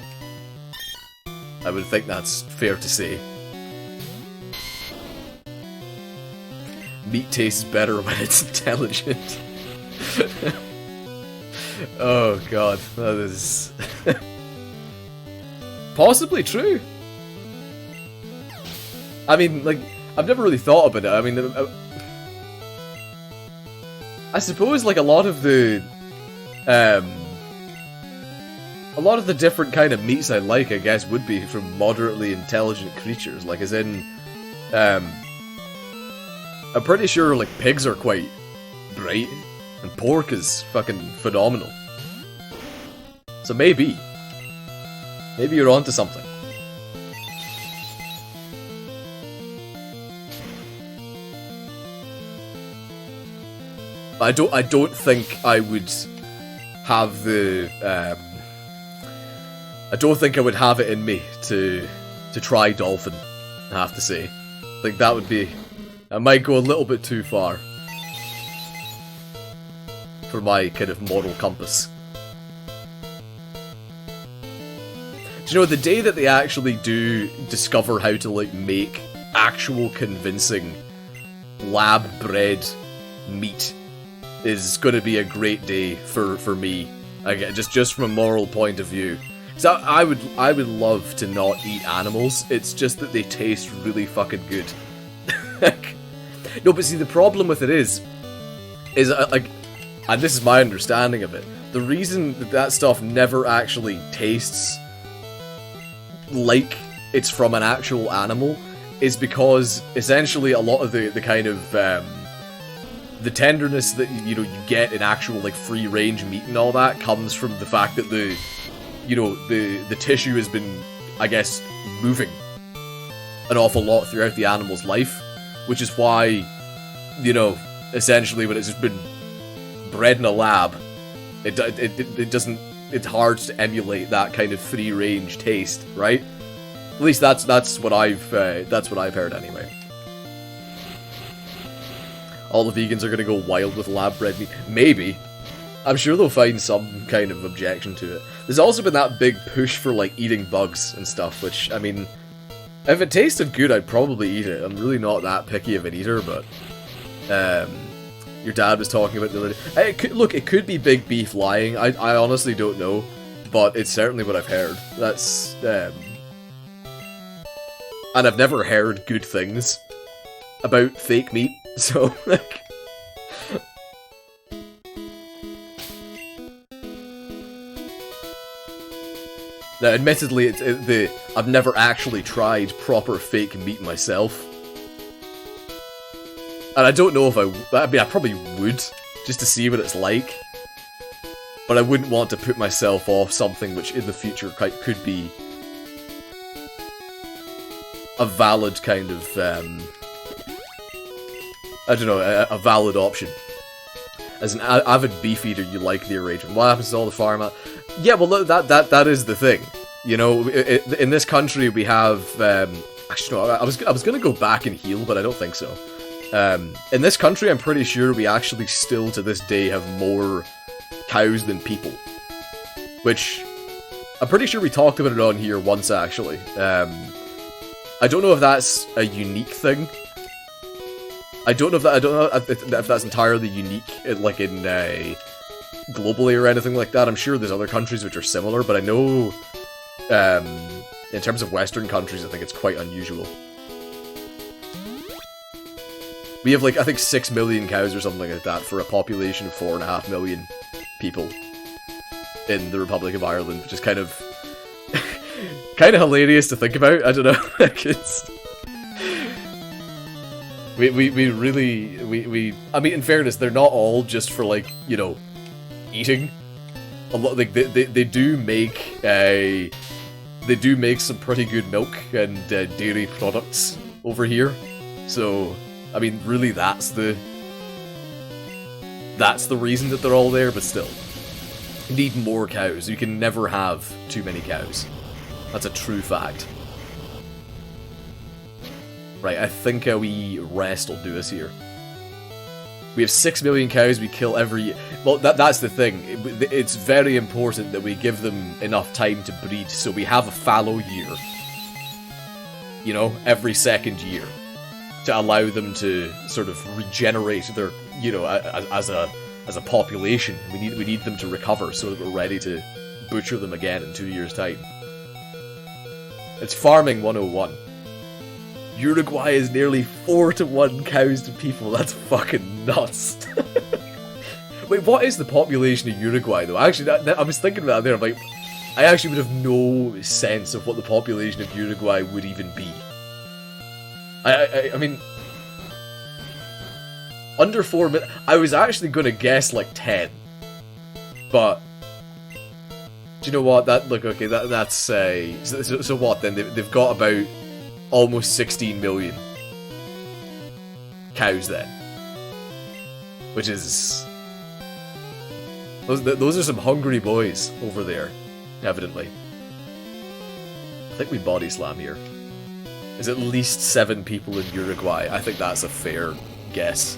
I would think that's fair to say. Meat tastes better when it's intelligent. Oh god, that is... possibly true. I mean, like, I've never really thought about it. I mean, I suppose, like, a lot of the a lot of the different kind of meats I like, I guess, would be from moderately intelligent creatures. Like, as in, I'm pretty sure, like, pigs are quite bright, and pork is fucking phenomenal. So maybe you're onto something. I don't think I would have the, I don't think I would have it in me to try dolphin, I have to say. I think that would be, I might go a little bit too far for my kind of moral compass. Do you know, the day that they actually do discover how to, like, make actual convincing lab-bred meat is going to be a great day for me. Again, just from a moral point of view. So I would love to not eat animals. It's just that they taste really fucking good. No, but see, the problem with it is like, and this is my understanding of it, the reason that stuff never actually tastes like it's from an actual animal is because essentially a lot of the kind of the tenderness that you get in actual, like, free range meat and all that comes from the fact that the tissue has been, I guess, moving an awful lot throughout the animal's life, which is why, essentially when it's just been bred in a lab, it doesn't, it's hard to emulate that kind of free range taste, right? At least that's what I've heard anyway. All the vegans are gonna go wild with lab-bred meat. Maybe. I'm sure they'll find some kind of objection to it. There's also been that big push for, like, eating bugs and stuff, which, I mean, if it tasted good, I'd probably eat it. I'm really not that picky of an eater, but your dad was talking about the other day. It could be big beef lying. I honestly don't know, but it's certainly what I've heard. That's, and I've never heard good things about fake meat, so, like... Now, admittedly, I've never actually tried proper fake meat myself. And I don't know if I probably would, just to see what it's like. But I wouldn't want to put myself off something which in the future could be a valid kind of, I don't know, a valid option. As an avid beef eater, you like the arrangement. What happens to all the farm? Yeah, well, that is the thing. In this country we have. Actually, no, I was gonna go back and heal, but I don't think so. In this country, I'm pretty sure we actually still to this day have more cows than people. Which I'm pretty sure we talked about it on here once, actually. I don't know if that's a unique thing. I don't know if that's entirely unique, like in globally or anything like that. I'm sure there's other countries which are similar, but I know in terms of Western countries, I think it's quite unusual. We have, like, I think 6 million cows or something like that for a population of 4.5 million people in the Republic of Ireland, which is kind of hilarious to think about. I don't know. Like, it's... We really, I mean, in fairness, they're not all just for, like, eating. A lot, like, they do make some pretty good milk and dairy products over here. So, I mean, really, that's the reason that they're all there. But still, you need more cows. You can never have too many cows. That's a true fact. Right, I think a wee rest will do us here. We have 6 million cows we kill every year. Well, that's the thing. It's very important that we give them enough time to breed, so we have a fallow year. Every second year. To allow them to sort of regenerate their, as a population. We need them to recover so that we're ready to butcher them again in 2 years' time. It's farming 101. Uruguay is nearly 4-to-1 cows to people. That's fucking nuts. Wait, what is the population of Uruguay, though? Actually, I was thinking about it there. I'm like, I actually would have no sense of what the population of Uruguay would even be. I mean, under 4 million. I was actually going to guess like 10, but do you know what? Okay, that's so what then? They've got about almost 16 million cows then, which is those are some hungry boys over there, evidently. I think we body slam here. There's at least 7 people in Uruguay. I think that's a fair guess.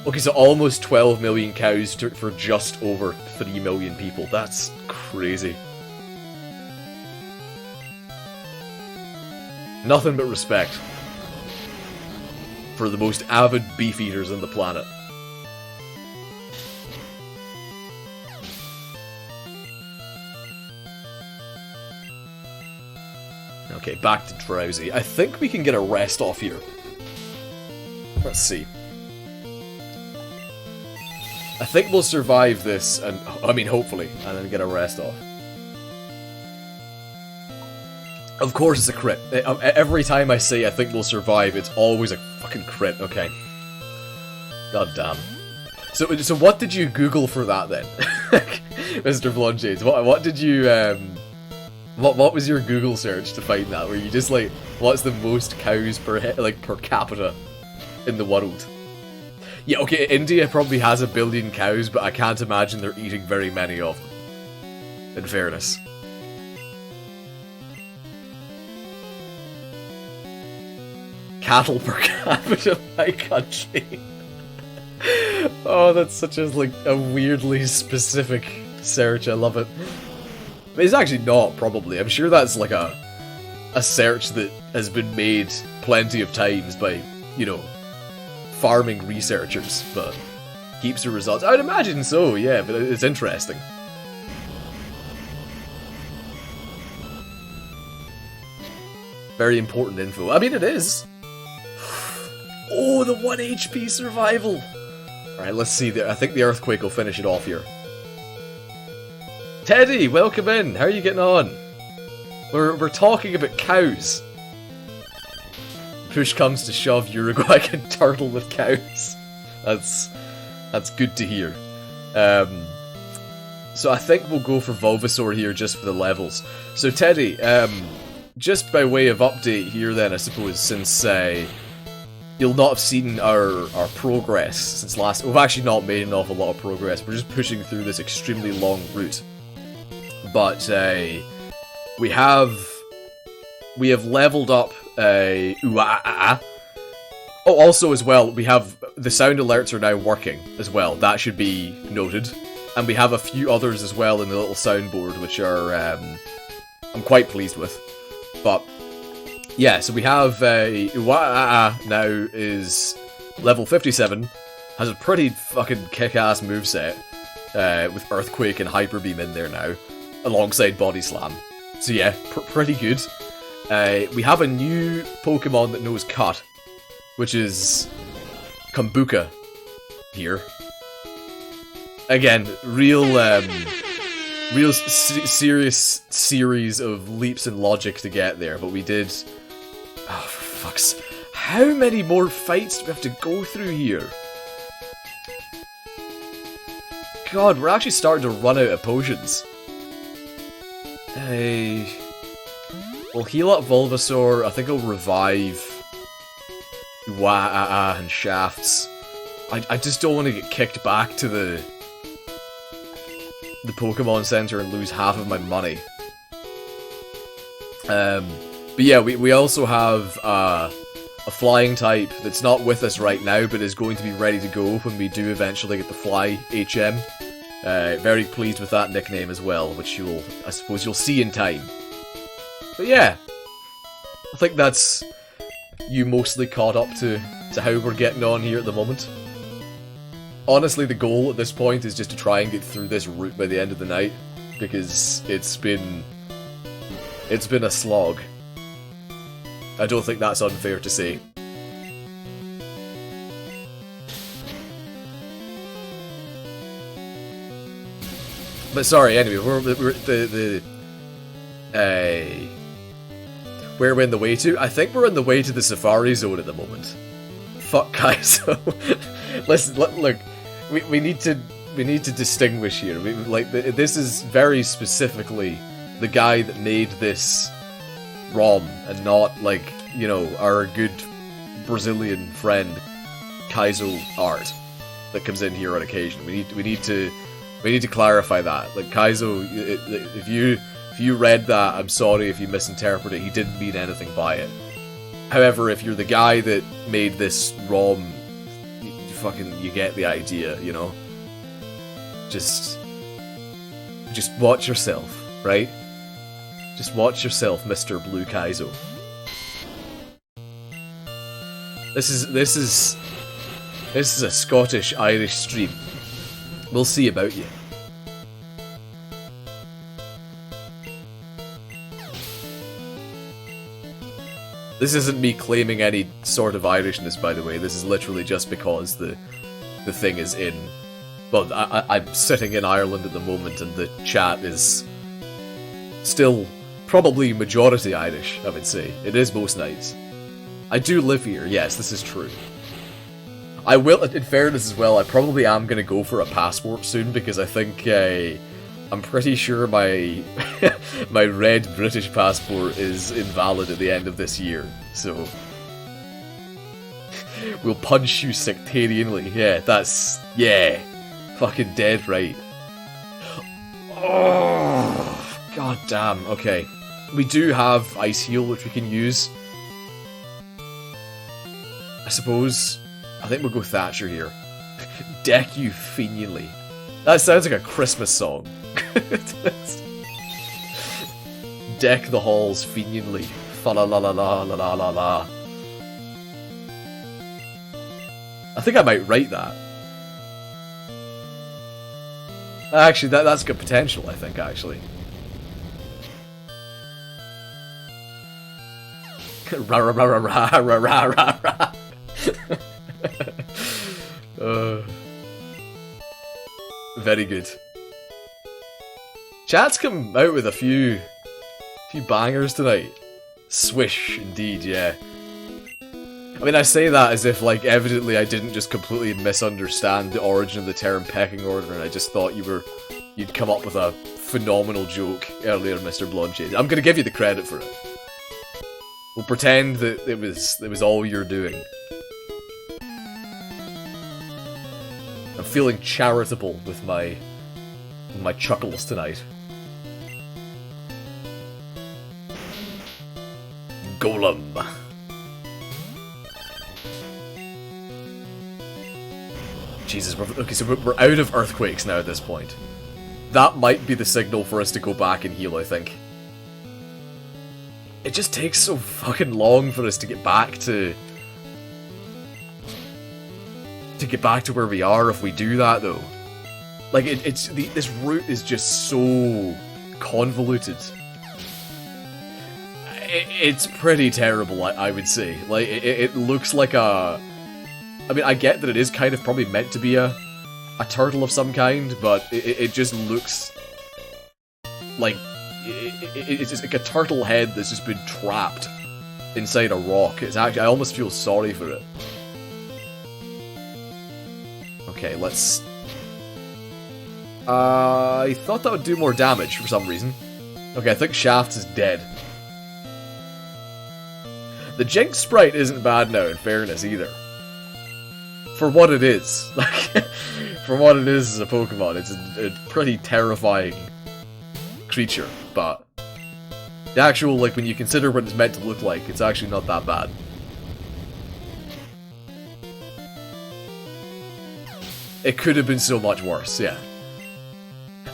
Okay, so almost 12 million cows for just over 3 million people. That's crazy. Nothing but respect for the most avid beef eaters on the planet. Okay, back to drowsy. I think we can get a rest off here. Let's see. I think we'll survive this, and I mean, hopefully, and then get a rest off. Of course it's a crit. Every time I say I think we'll survive, it's always a fucking crit. Okay. God damn. So what did you Google for that then, Mr. Blonshades? What did you what was your Google search to find that? Were you just like, what's the most cows per capita in the world? Yeah, okay, India probably has 1 billion cows, but I can't imagine they're eating very many of them. In fairness. Cattle per capita by country. Oh, that's such a weirdly specific search. I love it. I mean, it's actually not, probably. I'm sure that's like a search that has been made plenty of times by, you know, farming researchers, but keeps the results. I'd imagine so, yeah, but it's interesting. Very important info. I mean, it is. Oh, the 1 HP survival. Alright, let's see. I think the earthquake will finish it off here. Teddy, welcome in. How are you getting on? We're talking about cows. Push comes to shove, Uruguay can turtle with cows. That's good to hear. So I think we'll go for Bulbasaur here just for the levels. So Teddy, just by way of update here then, I suppose, since you'll not have seen our progress since last. We've actually not made an awful lot of progress. We're just pushing through this extremely long route. But we have leveled up Oh, also as well, we have the sound alerts are now working as well. That should be noted. And we have a few others as well in the little soundboard, which are I'm quite pleased with. But yeah, so we have now is level 57, has a pretty fucking kick-ass moveset with Earthquake and Hyper Beam in there now, alongside Body Slam. So yeah, pretty good. We have a new Pokemon that knows Cut, which is Kombuka here. Again, serious series of leaps in logic to get there, but we did. Oh, for fuck's! How many more fights do we have to go through here? God, we're actually starting to run out of potions. We'll heal up Bulbasaur. I think I'll revive and Shafts. I just don't want to get kicked back to the Pokemon Center and lose half of my money. But yeah, we also have a flying type that's not with us right now, but is going to be ready to go when we do eventually get the Fly HM. Very pleased with that nickname as well, which I suppose you'll see in time. But yeah, I think that's you mostly caught up to how we're getting on here at the moment. Honestly, the goal at this point is just to try and get through this route by the end of the night, because it's been a slog. I don't think that's unfair to say. But sorry, anyway, where are we on the way to? I think we're on the way to the Safari Zone at the moment. Fuck Kaizo. Listen, look, we need to distinguish here. This is very specifically the guy that made this ROM, and not like, you know, our good Brazilian friend Kaizo art that comes in here on occasion. We need to clarify that. Like, Kaizo, if you read that, I'm sorry if you misinterpreted it. He didn't mean anything by it. However, if you're the guy that made this ROM, you get the idea, you know? Just watch yourself, right? Just watch yourself, Mr. Blue Kaizo. This is a Scottish-Irish stream. We'll see about you. This isn't me claiming any sort of Irishness, by the way. This is literally just because the thing is in... Well, I'm sitting in Ireland at the moment, and the chat is still probably majority Irish, I would say. It is most nights. I do live here, yes, this is true. I will, in fairness as well, I probably am going to go for a passport soon, because I think I'm pretty sure my my red British passport is invalid at the end of this year, so... We'll punch you sectarianly. Yeah, that's... Yeah. Fucking dead right. Oh, god damn. Okay. We do have Ice Heal, which we can use. I suppose... I think we'll go Thatcher here. Deck you fiendly. That sounds like a Christmas song. Deck the halls fiendly. Fa la la la la la la la la. I think I might write that. Actually, that's good potential, I think, actually. Ra ra ra ra ra ra ra ra ra. Very good. Chat's come out with a few bangers tonight. Swish, indeed, yeah. I mean, I say that as if, like, evidently I didn't just completely misunderstand the origin of the term pecking order, and I just thought you'd come up with a phenomenal joke earlier, Mr. Blonchade. I'm gonna give you the credit for it. We'll pretend that it was all you're doing. I'm feeling charitable with my chuckles tonight. Golem. Jesus, okay, so we're out of earthquakes now at this point. That might be the signal for us to go back and heal, I think. It just takes so fucking long for us to get back to where we are if we do that, though. Like, this route is just so convoluted. It's pretty terrible, I would say. Like, it looks like a... I mean, I get that it is kind of probably meant to be a turtle of some kind, but it just looks like... It's just like a turtle head that's just been trapped inside a rock. It's actually... I almost feel sorry for it. Okay, let's... I thought that would do more damage for some reason. Okay, I think Shaft is dead. The Jinx sprite isn't bad now, in fairness, either. For what it is. Like, for what it is as a Pokemon, it's a pretty terrifying creature, but... The actual, like, when you consider what it's meant to look like, it's actually not that bad. It could have been so much worse, yeah.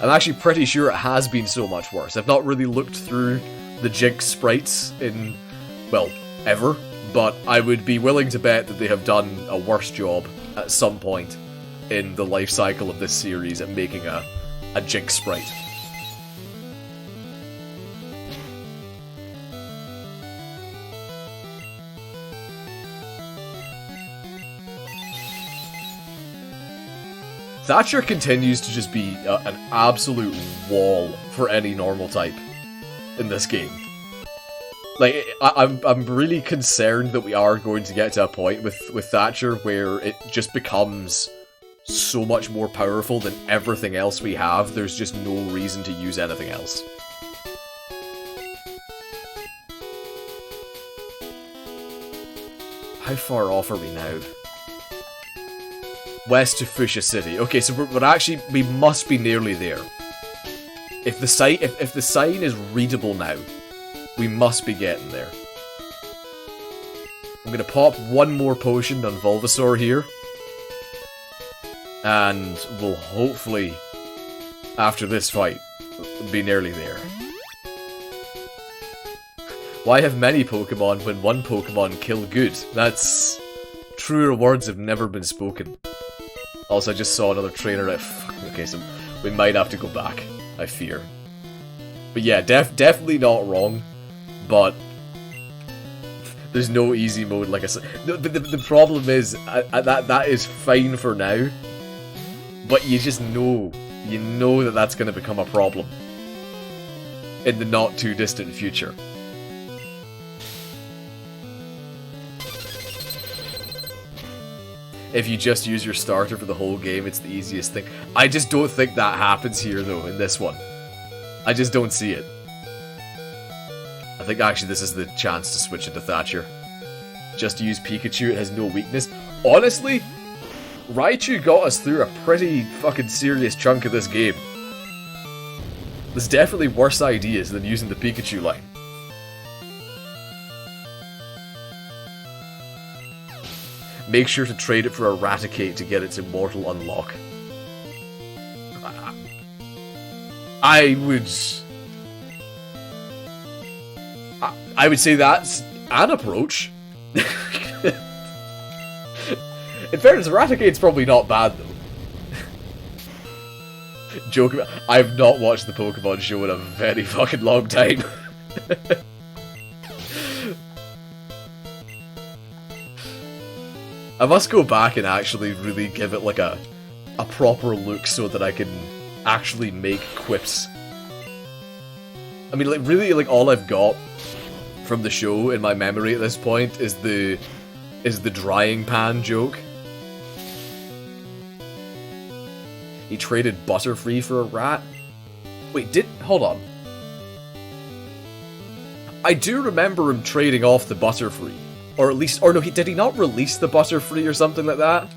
I'm actually pretty sure it has been so much worse. I've not really looked through the Jinx sprites in, well, ever, but I would be willing to bet that they have done a worse job at some point in the life cycle of this series at making a Jinx sprite. Thatcher continues to just be an absolute wall for any normal type in this game. Like, I'm really concerned that we are going to get to a point with Thatcher where it just becomes so much more powerful than everything else we have. There's just no reason to use anything else. How far off are we now? West to Fuchsia City. Okay, so we're actually, we must be nearly there. If the sign is readable now, we must be getting there. I'm gonna pop one more potion on Bulbasaur here. And we'll hopefully, after this fight, be nearly there. Why have many Pokemon when one Pokemon kill good? That's... truer words have never been spoken. Also, I just saw another trainer at... Okay, so we might have to go back, I fear. But yeah, definitely not wrong. But there's no easy mode, like I said. No, but the problem is, that is fine for now. But you just know, that that's going to become a problem in the not too distant future. If you just use your starter for the whole game, it's the easiest thing. I just don't think that happens here, though, in this one. I just don't see it. I think actually this is the chance to switch into Thatcher. Just to use Pikachu, it has no weakness. Honestly, Raichu got us through a pretty fucking serious chunk of this game. There's definitely worse ideas than using the Pikachu line. Make sure to trade it for Eradicate to get its immortal unlock. I would say that's an approach. In fairness, Eradicate's probably not bad, though. Joke about... I've not watched the Pokemon show in a very fucking long time. I must go back and actually really give it, like, a proper look so that I can actually make quips. I mean, like, really, like, all I've got from the show in my memory at this point is the drying pan joke. He traded Butterfree for a rat? Wait, hold on. I do remember him trading off the Butterfree. Or at least, or no, did he not release the Butterfree or something like that?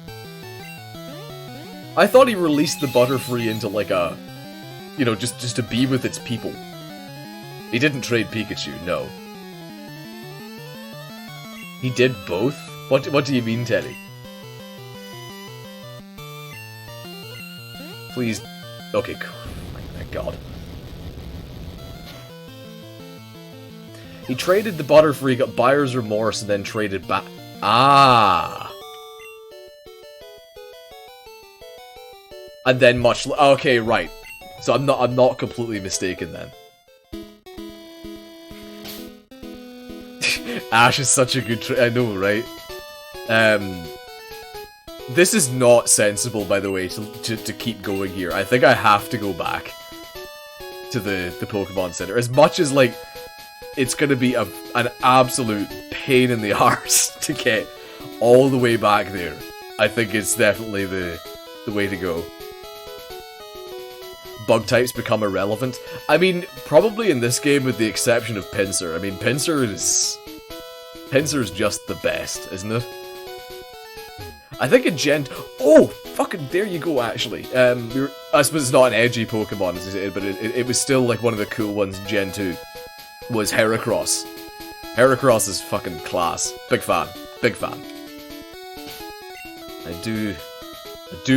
I thought he released the Butterfree into like a, you know, just to be with its people. He didn't trade Pikachu, no. He did both? What do you mean, Teddy? Please. Okay, cool. Thank God. He traded the Butterfree, got buyer's remorse, and then traded back. Ah. And then much. Okay, right. So I'm not completely mistaken then. Ash is such a good I know, right? This is not sensible, by the way, to keep going here. I think I have to go back to the Pokemon Center. As much as, like, it's gonna be an absolute pain in the arse to get all the way back there, I think it's definitely the way to go. Bug types become irrelevant. I mean, probably in this game with the exception of Pinsir. I mean, Pinsir's just the best, isn't it? I think in Gen... Oh! Fucking there you go, actually. I suppose it's not an edgy Pokemon, as I said, but it was still like one of the cool ones in Gen 2. Was Heracross. Heracross is fucking class. Big fan. Big fan. I do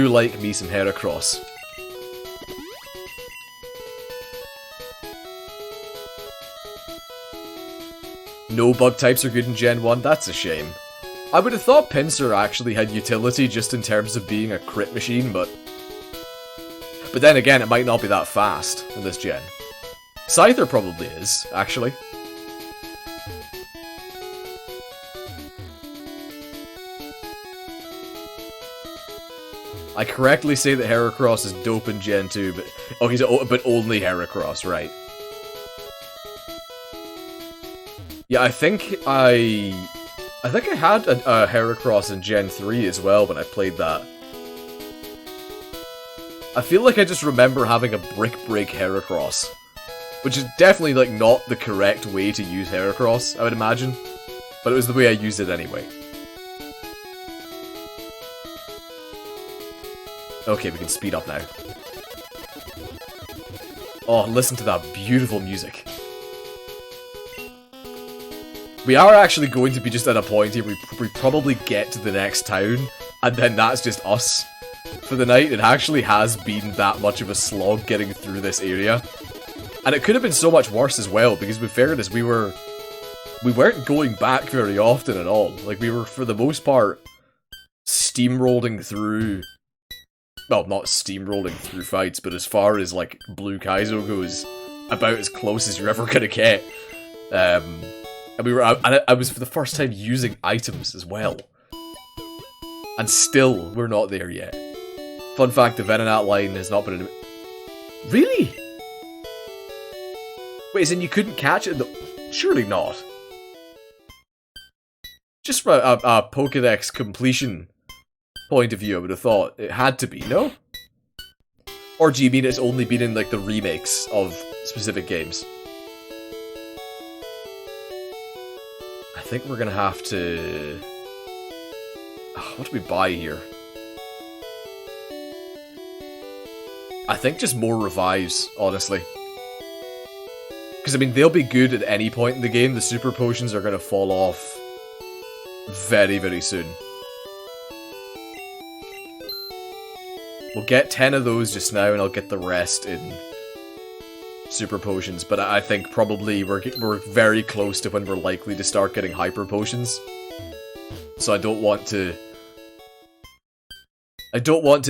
like me some Heracross. No bug types are good in Gen 1, that's a shame. I would have thought Pinsir actually had utility just in terms of being a crit machine, but then again, it might not be that fast in this gen. Scyther probably is, actually. I correctly say that Heracross is dope in Gen 2, but... Okay, but only Heracross, right. Yeah, I think I had a Heracross in Gen 3 as well when I played that. I feel like I just remember having a Brick Break Heracross. Which is definitely, like, not the correct way to use Heracross, I would imagine. But it was the way I used it anyway. Okay, we can speed up now. Oh, listen to that beautiful music. We are actually going to be just at a point here we probably get to the next town, and then that's just us for the night. It actually has been that much of a slog getting through this area. And it could have been so much worse as well, because with fairness, we weren't going back very often at all. Like, we were, for the most part, steamrolling through... Well, not steamrolling through fights, but as far as, like, Blue Kaizo goes, about as close as you're ever gonna get. And I was for the first time using items as well. And still, we're not there yet. Fun fact, the Venonat line has not been... Really? Wait, as in you couldn't catch it? Surely not. Just from a Pokédex completion point of view, I would have thought it had to be, no? Or do you mean it's only been in, like, the remakes of specific games? I think we're gonna have to... What do we buy here? I think just more revives, honestly. Because, I mean, they'll be good at any point in the game. The super potions are gonna fall off very, very soon. We'll get 10 of those just now, and I'll get the rest in super potions. But I think probably we're very close to when we're likely to start getting hyper potions. So I don't want to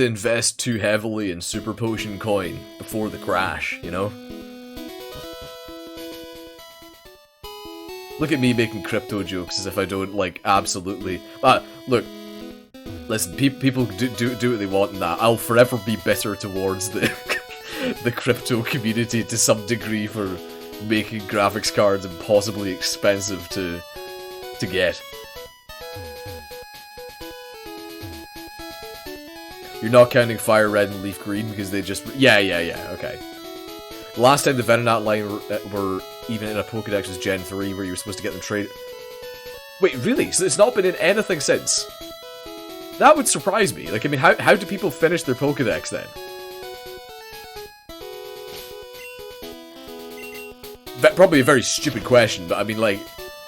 invest too heavily in super potion coin before the crash, you know? Look at me making crypto jokes as if I don't, like, absolutely... look, listen, people do what they want in that. I'll forever be bitter towards the the crypto community to some degree for making graphics cards impossibly expensive to get. You're not counting Fire Red and Leaf Green because they just... Yeah, okay. The last time the Venonat line were even in a Pokédex was Gen 3, where you were supposed to get them traded. Wait, really? So it's not been in anything since? That would surprise me. Like, I mean, how do people finish their Pokédex then? Probably a very stupid question, but I mean, like,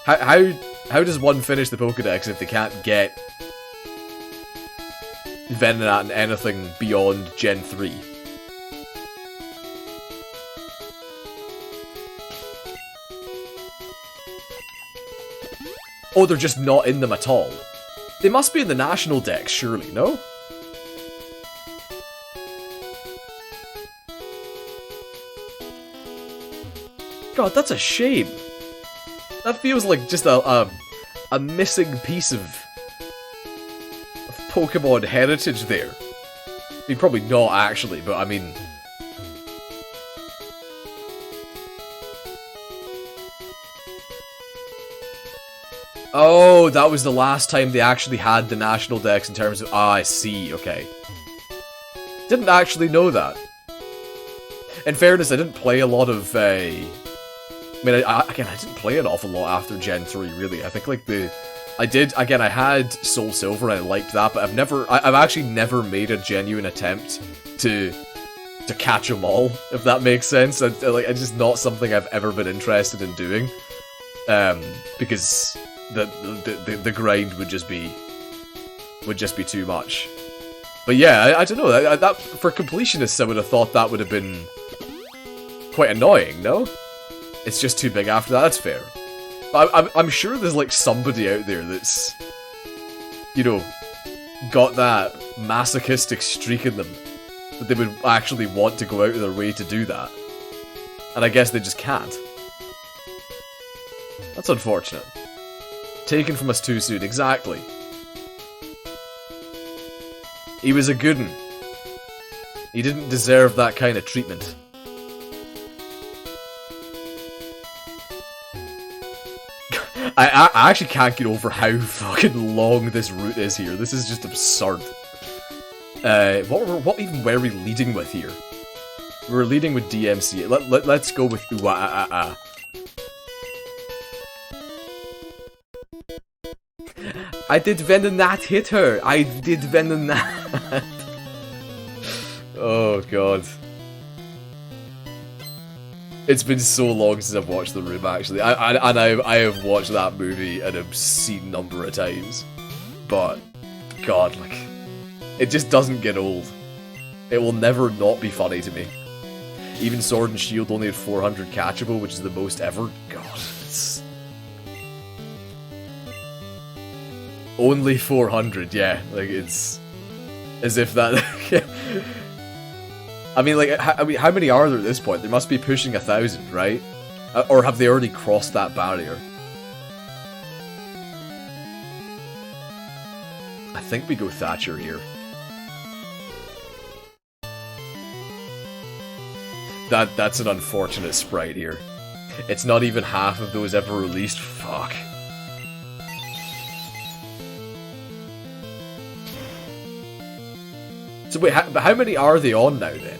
how does one finish the Pokédex if they can't get Venonat and anything beyond Gen 3? Oh, they're just not in them at all. They must be in the national dex, surely, no? God, that's a shame. That feels like just a missing piece of Pokemon heritage there. I mean, probably not actually, but I mean... Oh, that was the last time they actually had the national dex in terms of... Ah, I see, okay. Didn't actually know that. In fairness, I didn't play a lot of... I mean, again, I didn't play an awful lot after Gen 3, really. I think, like, I had Soul Silver and I liked that, but I've actually never made a genuine attempt to catch them all, if that makes sense. It's just not something I've ever been interested in doing. Because... The grind would just be too much. But yeah, I don't know. That for completionists, I would have thought that would have been quite annoying. No, it's just too big after that. That's fair. But I'm sure there's like somebody out there that's, you know, got that masochistic streak in them that they would actually want to go out of their way to do that, and I guess they just can't. That's unfortunate. Taken from us too soon, exactly. He was a good 'un. He didn't deserve that kind of treatment. I actually can't get over how fucking long this route is here. This is just absurd. What even were we leading with here? We were leading with DMC. Let's go with Uwa. I did when the gnat hit her. I did when the gnat. Oh god. It's been so long since I've watched The Room, actually. I have watched that movie an obscene number of times. But, god, like, it just doesn't get old. It will never not be funny to me. Even Sword and Shield only had 400 catchable, which is the most ever. God, it's... Only 400, yeah. Like, it's... As if that... I mean, like, how many are there at this point? They must be pushing 1,000, right? Or have they already crossed that barrier? I think we go Thatcher here. That's an unfortunate sprite here. It's not even half of those ever released. Fuck. So wait, how many are they on now then?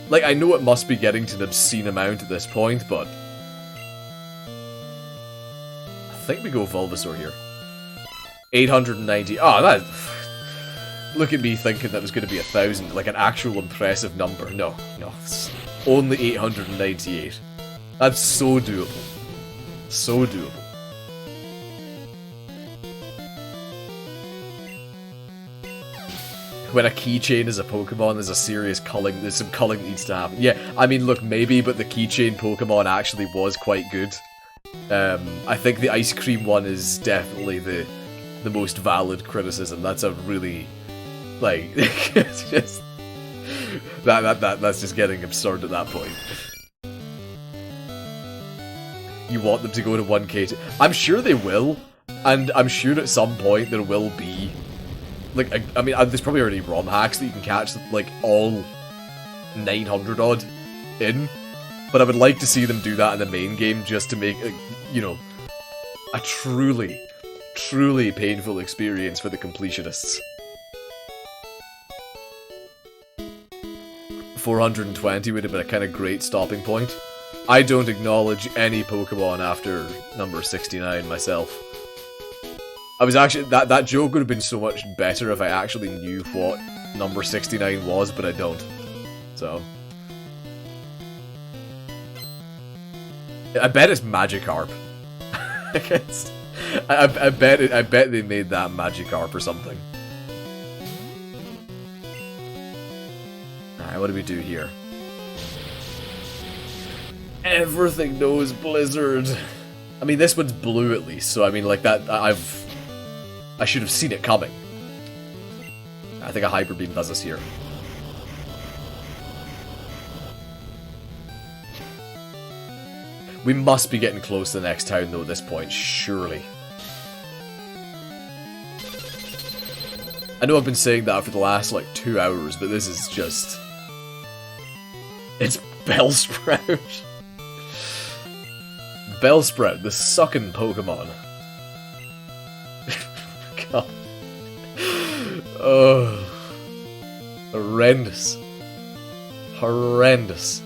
Like, I know it must be getting to an obscene amount at this point, but... I think we go Bulbasaur here. 890. Oh, that... Look at me thinking that was going to be 1,000, like an actual impressive number. No, it's only 898. That's so doable. So doable. When a keychain is a Pokemon, there's a serious culling, there's some culling that needs to happen. Yeah, I mean, look, maybe, but the keychain Pokemon actually was quite good. I think the ice cream one is definitely the most valid criticism. That's a really, like, it's just, that's just getting absurd at that point. You want them to go to 1K? I'm sure they will, and I'm sure at some point there will be, like, I mean, there's probably already ROM hacks that you can catch, like, all 900 odd in, but I would like to see them do that in the main game just to make, you know, a truly, truly painful experience for the completionists. 420 would have been a kind of great stopping point. I don't acknowledge any Pokemon after number 69 myself. I was actually, that joke would have been so much better if I actually knew what number 69 was, but I don't. So. I bet it's Magikarp. I bet they made that Magikarp or something. Alright, what do we do here? Everything knows Blizzard. I mean, this one's blue at least, so I mean, like, that, I should have seen it coming. I think a Hyper Beam does us here. We must be getting close to the next town, though, at this point, surely. I know I've been saying that for the last, like, 2 hours, but this is just... It's Bellsprout. Bellsprout, the sucking Pokemon. God. Oh. Horrendous. Horrendous.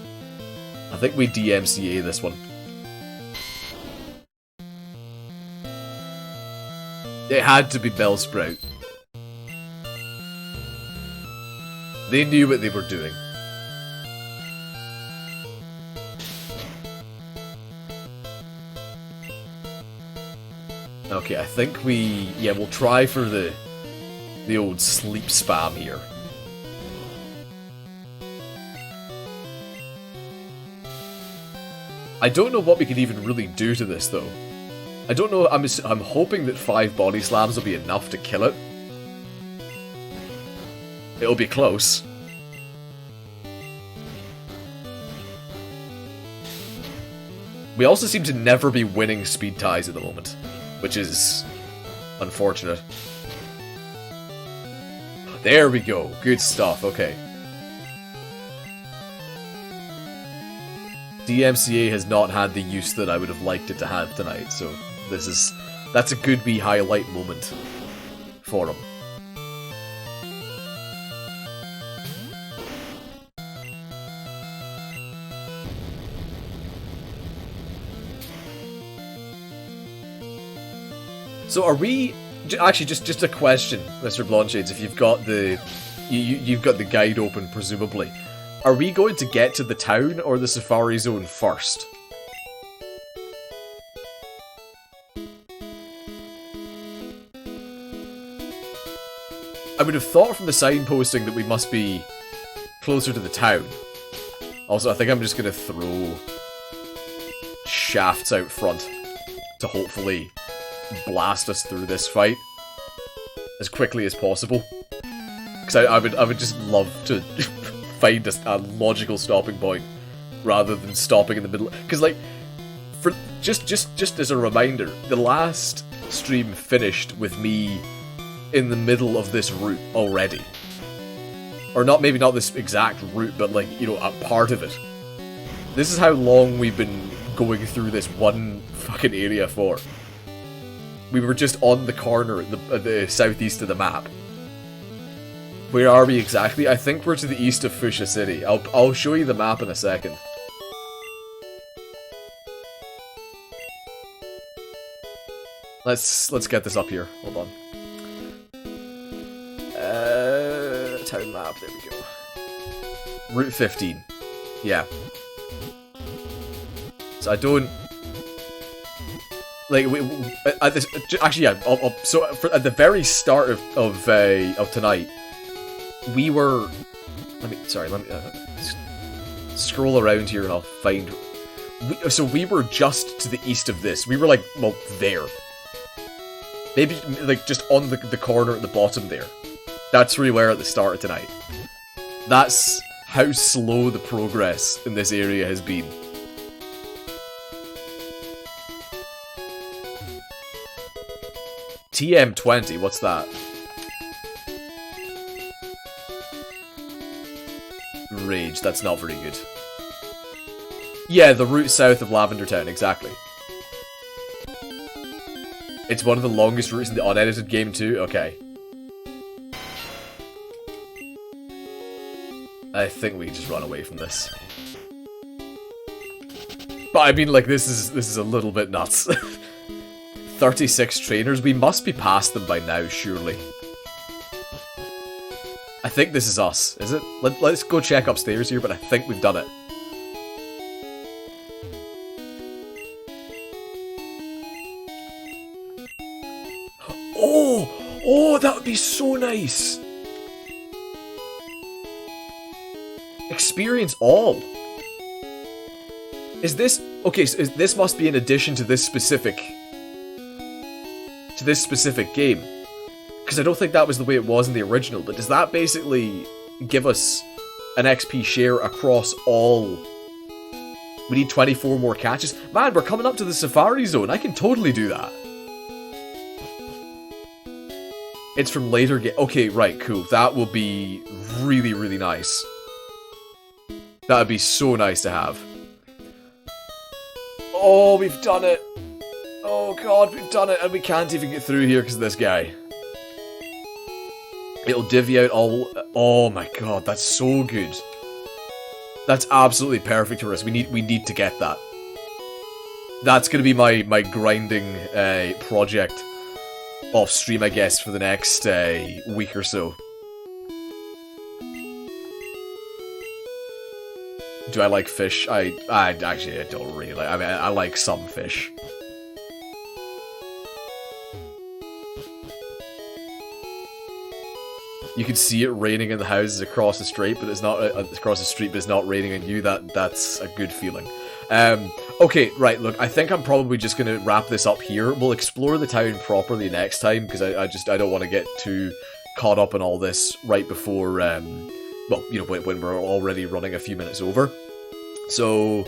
I think we DMCA this one. It had to be Bellsprout. They knew what they were doing. Okay, I think we'll try for the old sleep spam here. I don't know what we could even really do to this, though. I don't know, I'm hoping that 5 body slams will be enough to kill it. It'll be close. We also seem to never be winning speed ties at the moment, which is unfortunate. There we go. Good stuff. Okay. DMCA has not had the use that I would have liked it to have tonight, so that's a good wee highlight moment for him. So are we actually just a question, Mr. Blondshades, if you've got you've got the guide open presumably. Are we going to get to the town or the Safari Zone first? I would have thought from the signposting that we must be closer to the town. Also, I think I'm just going to throw shafts out front to hopefully blast us through this fight as quickly as possible. Because I would just love to find a logical stopping point rather than stopping in the middle. Because like, for just as a reminder, the last stream finished with me in the middle of this route already. Or maybe not this exact route, but like, you know, a part of it. This is how long we've been going through this one fucking area for. We were just on the corner at the southeast of the map. Where are we exactly? I think we're to the east of Fuchsia City. I'll show you the map in a second. Let's get this up here. Hold on. Town map, there we go. Route 15. Yeah. So I don't... Like, at this, actually, yeah, so at the very start of tonight, we were... Let me scroll around here and I'll find... So we were just to the east of this. We were like, well, there. Maybe, like, just on the corner at the bottom there. That's where we were at the start of tonight. That's how slow the progress in this area has been. TM20, what's that? Rage, that's not very good. Yeah, the route south of Lavender Town, exactly. It's one of the longest routes in the unedited game too? Okay. I think we can just run away from this. But I mean, like, this is a little bit nuts. 36 trainers, we must be past them by now, surely. I think this is us, is it? Let's go check upstairs here, but I think we've done it. Oh, that would be so nice! Experience all. Is this... Okay, so this must be in addition to this specific... game. Because I don't think that was the way it was in the original, but does that basically give us an XP share across all... We need 24 more catches? Man, we're coming up to the Safari Zone. I can totally do that. It's from later game. Okay, right, cool. That will be really, really nice. That would be so nice to have. Oh, we've done it. Oh god, we've done it, and we can't even get through here because of this guy. It'll divvy out all... Oh my god, that's so good. That's absolutely perfect for us. We need to get that. That's going to be my grinding project off stream, I guess, for the next week or so. Do I like fish? I actually don't really like... I mean, I like some fish. You can see it raining in the houses across the street, but it's not across the street, but it's not raining on you. That's a good feeling. Okay, right. Look, I think I'm probably just gonna wrap this up here. We'll explore the town properly next time because I don't want to get too caught up in all this right before well, you know, when we're already running a few minutes over. So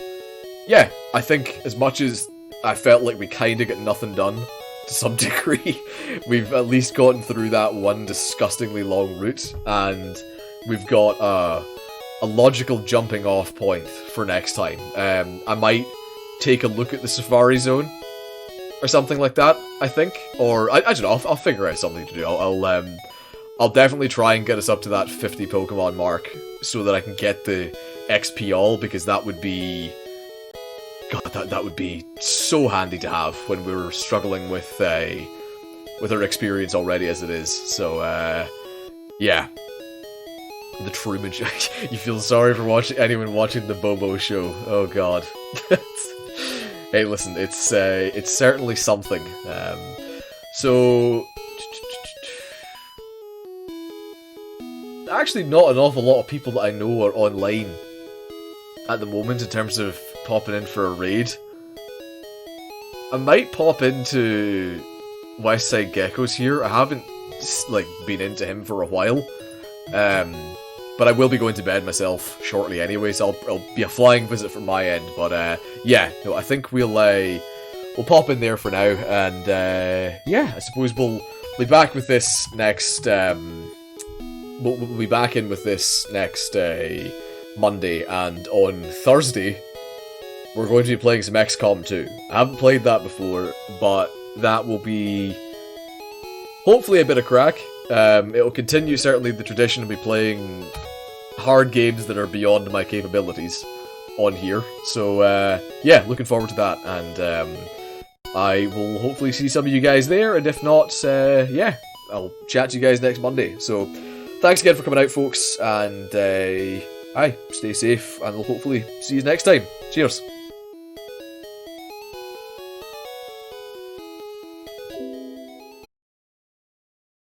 yeah, I think as much as I felt like we kind of got nothing done to some degree. We've at least gotten through that one disgustingly long route, and we've got a logical jumping off point for next time. I might take a look at the Safari Zone or something like that, I think. Or, I don't know, I'll figure out something to do. I'll definitely try and get us up to that 50 Pokemon mark so that I can get the XP all, because that would be... God, that would be so handy to have when we were struggling with our experience already as it is. So, yeah. The Truman Show. You feel sorry for anyone watching the Bobo Show. Oh God. Hey, listen, it's certainly something. So, actually, not an awful lot of people that I know are online at the moment in terms of popping in for a raid. I might pop into Westside Gecko's here. I haven't been into him for a while. But I will be going to bed myself shortly anyway, so I'll be a flying visit from my end. But yeah, no, I think we'll pop in there for now, and yeah, I suppose we'll be back with this next. We'll be back in with this next Monday, and on Thursday we're going to be playing some XCOM 2. I haven't played that before, but that will be hopefully a bit of crack. It'll continue certainly the tradition of me playing hard games that are beyond my capabilities on here. So yeah, looking forward to that, and I will hopefully see some of you guys there, and if not, yeah, I'll chat to you guys next Monday. So thanks again for coming out, folks, and aye, stay safe, and we'll hopefully see you next time. Cheers.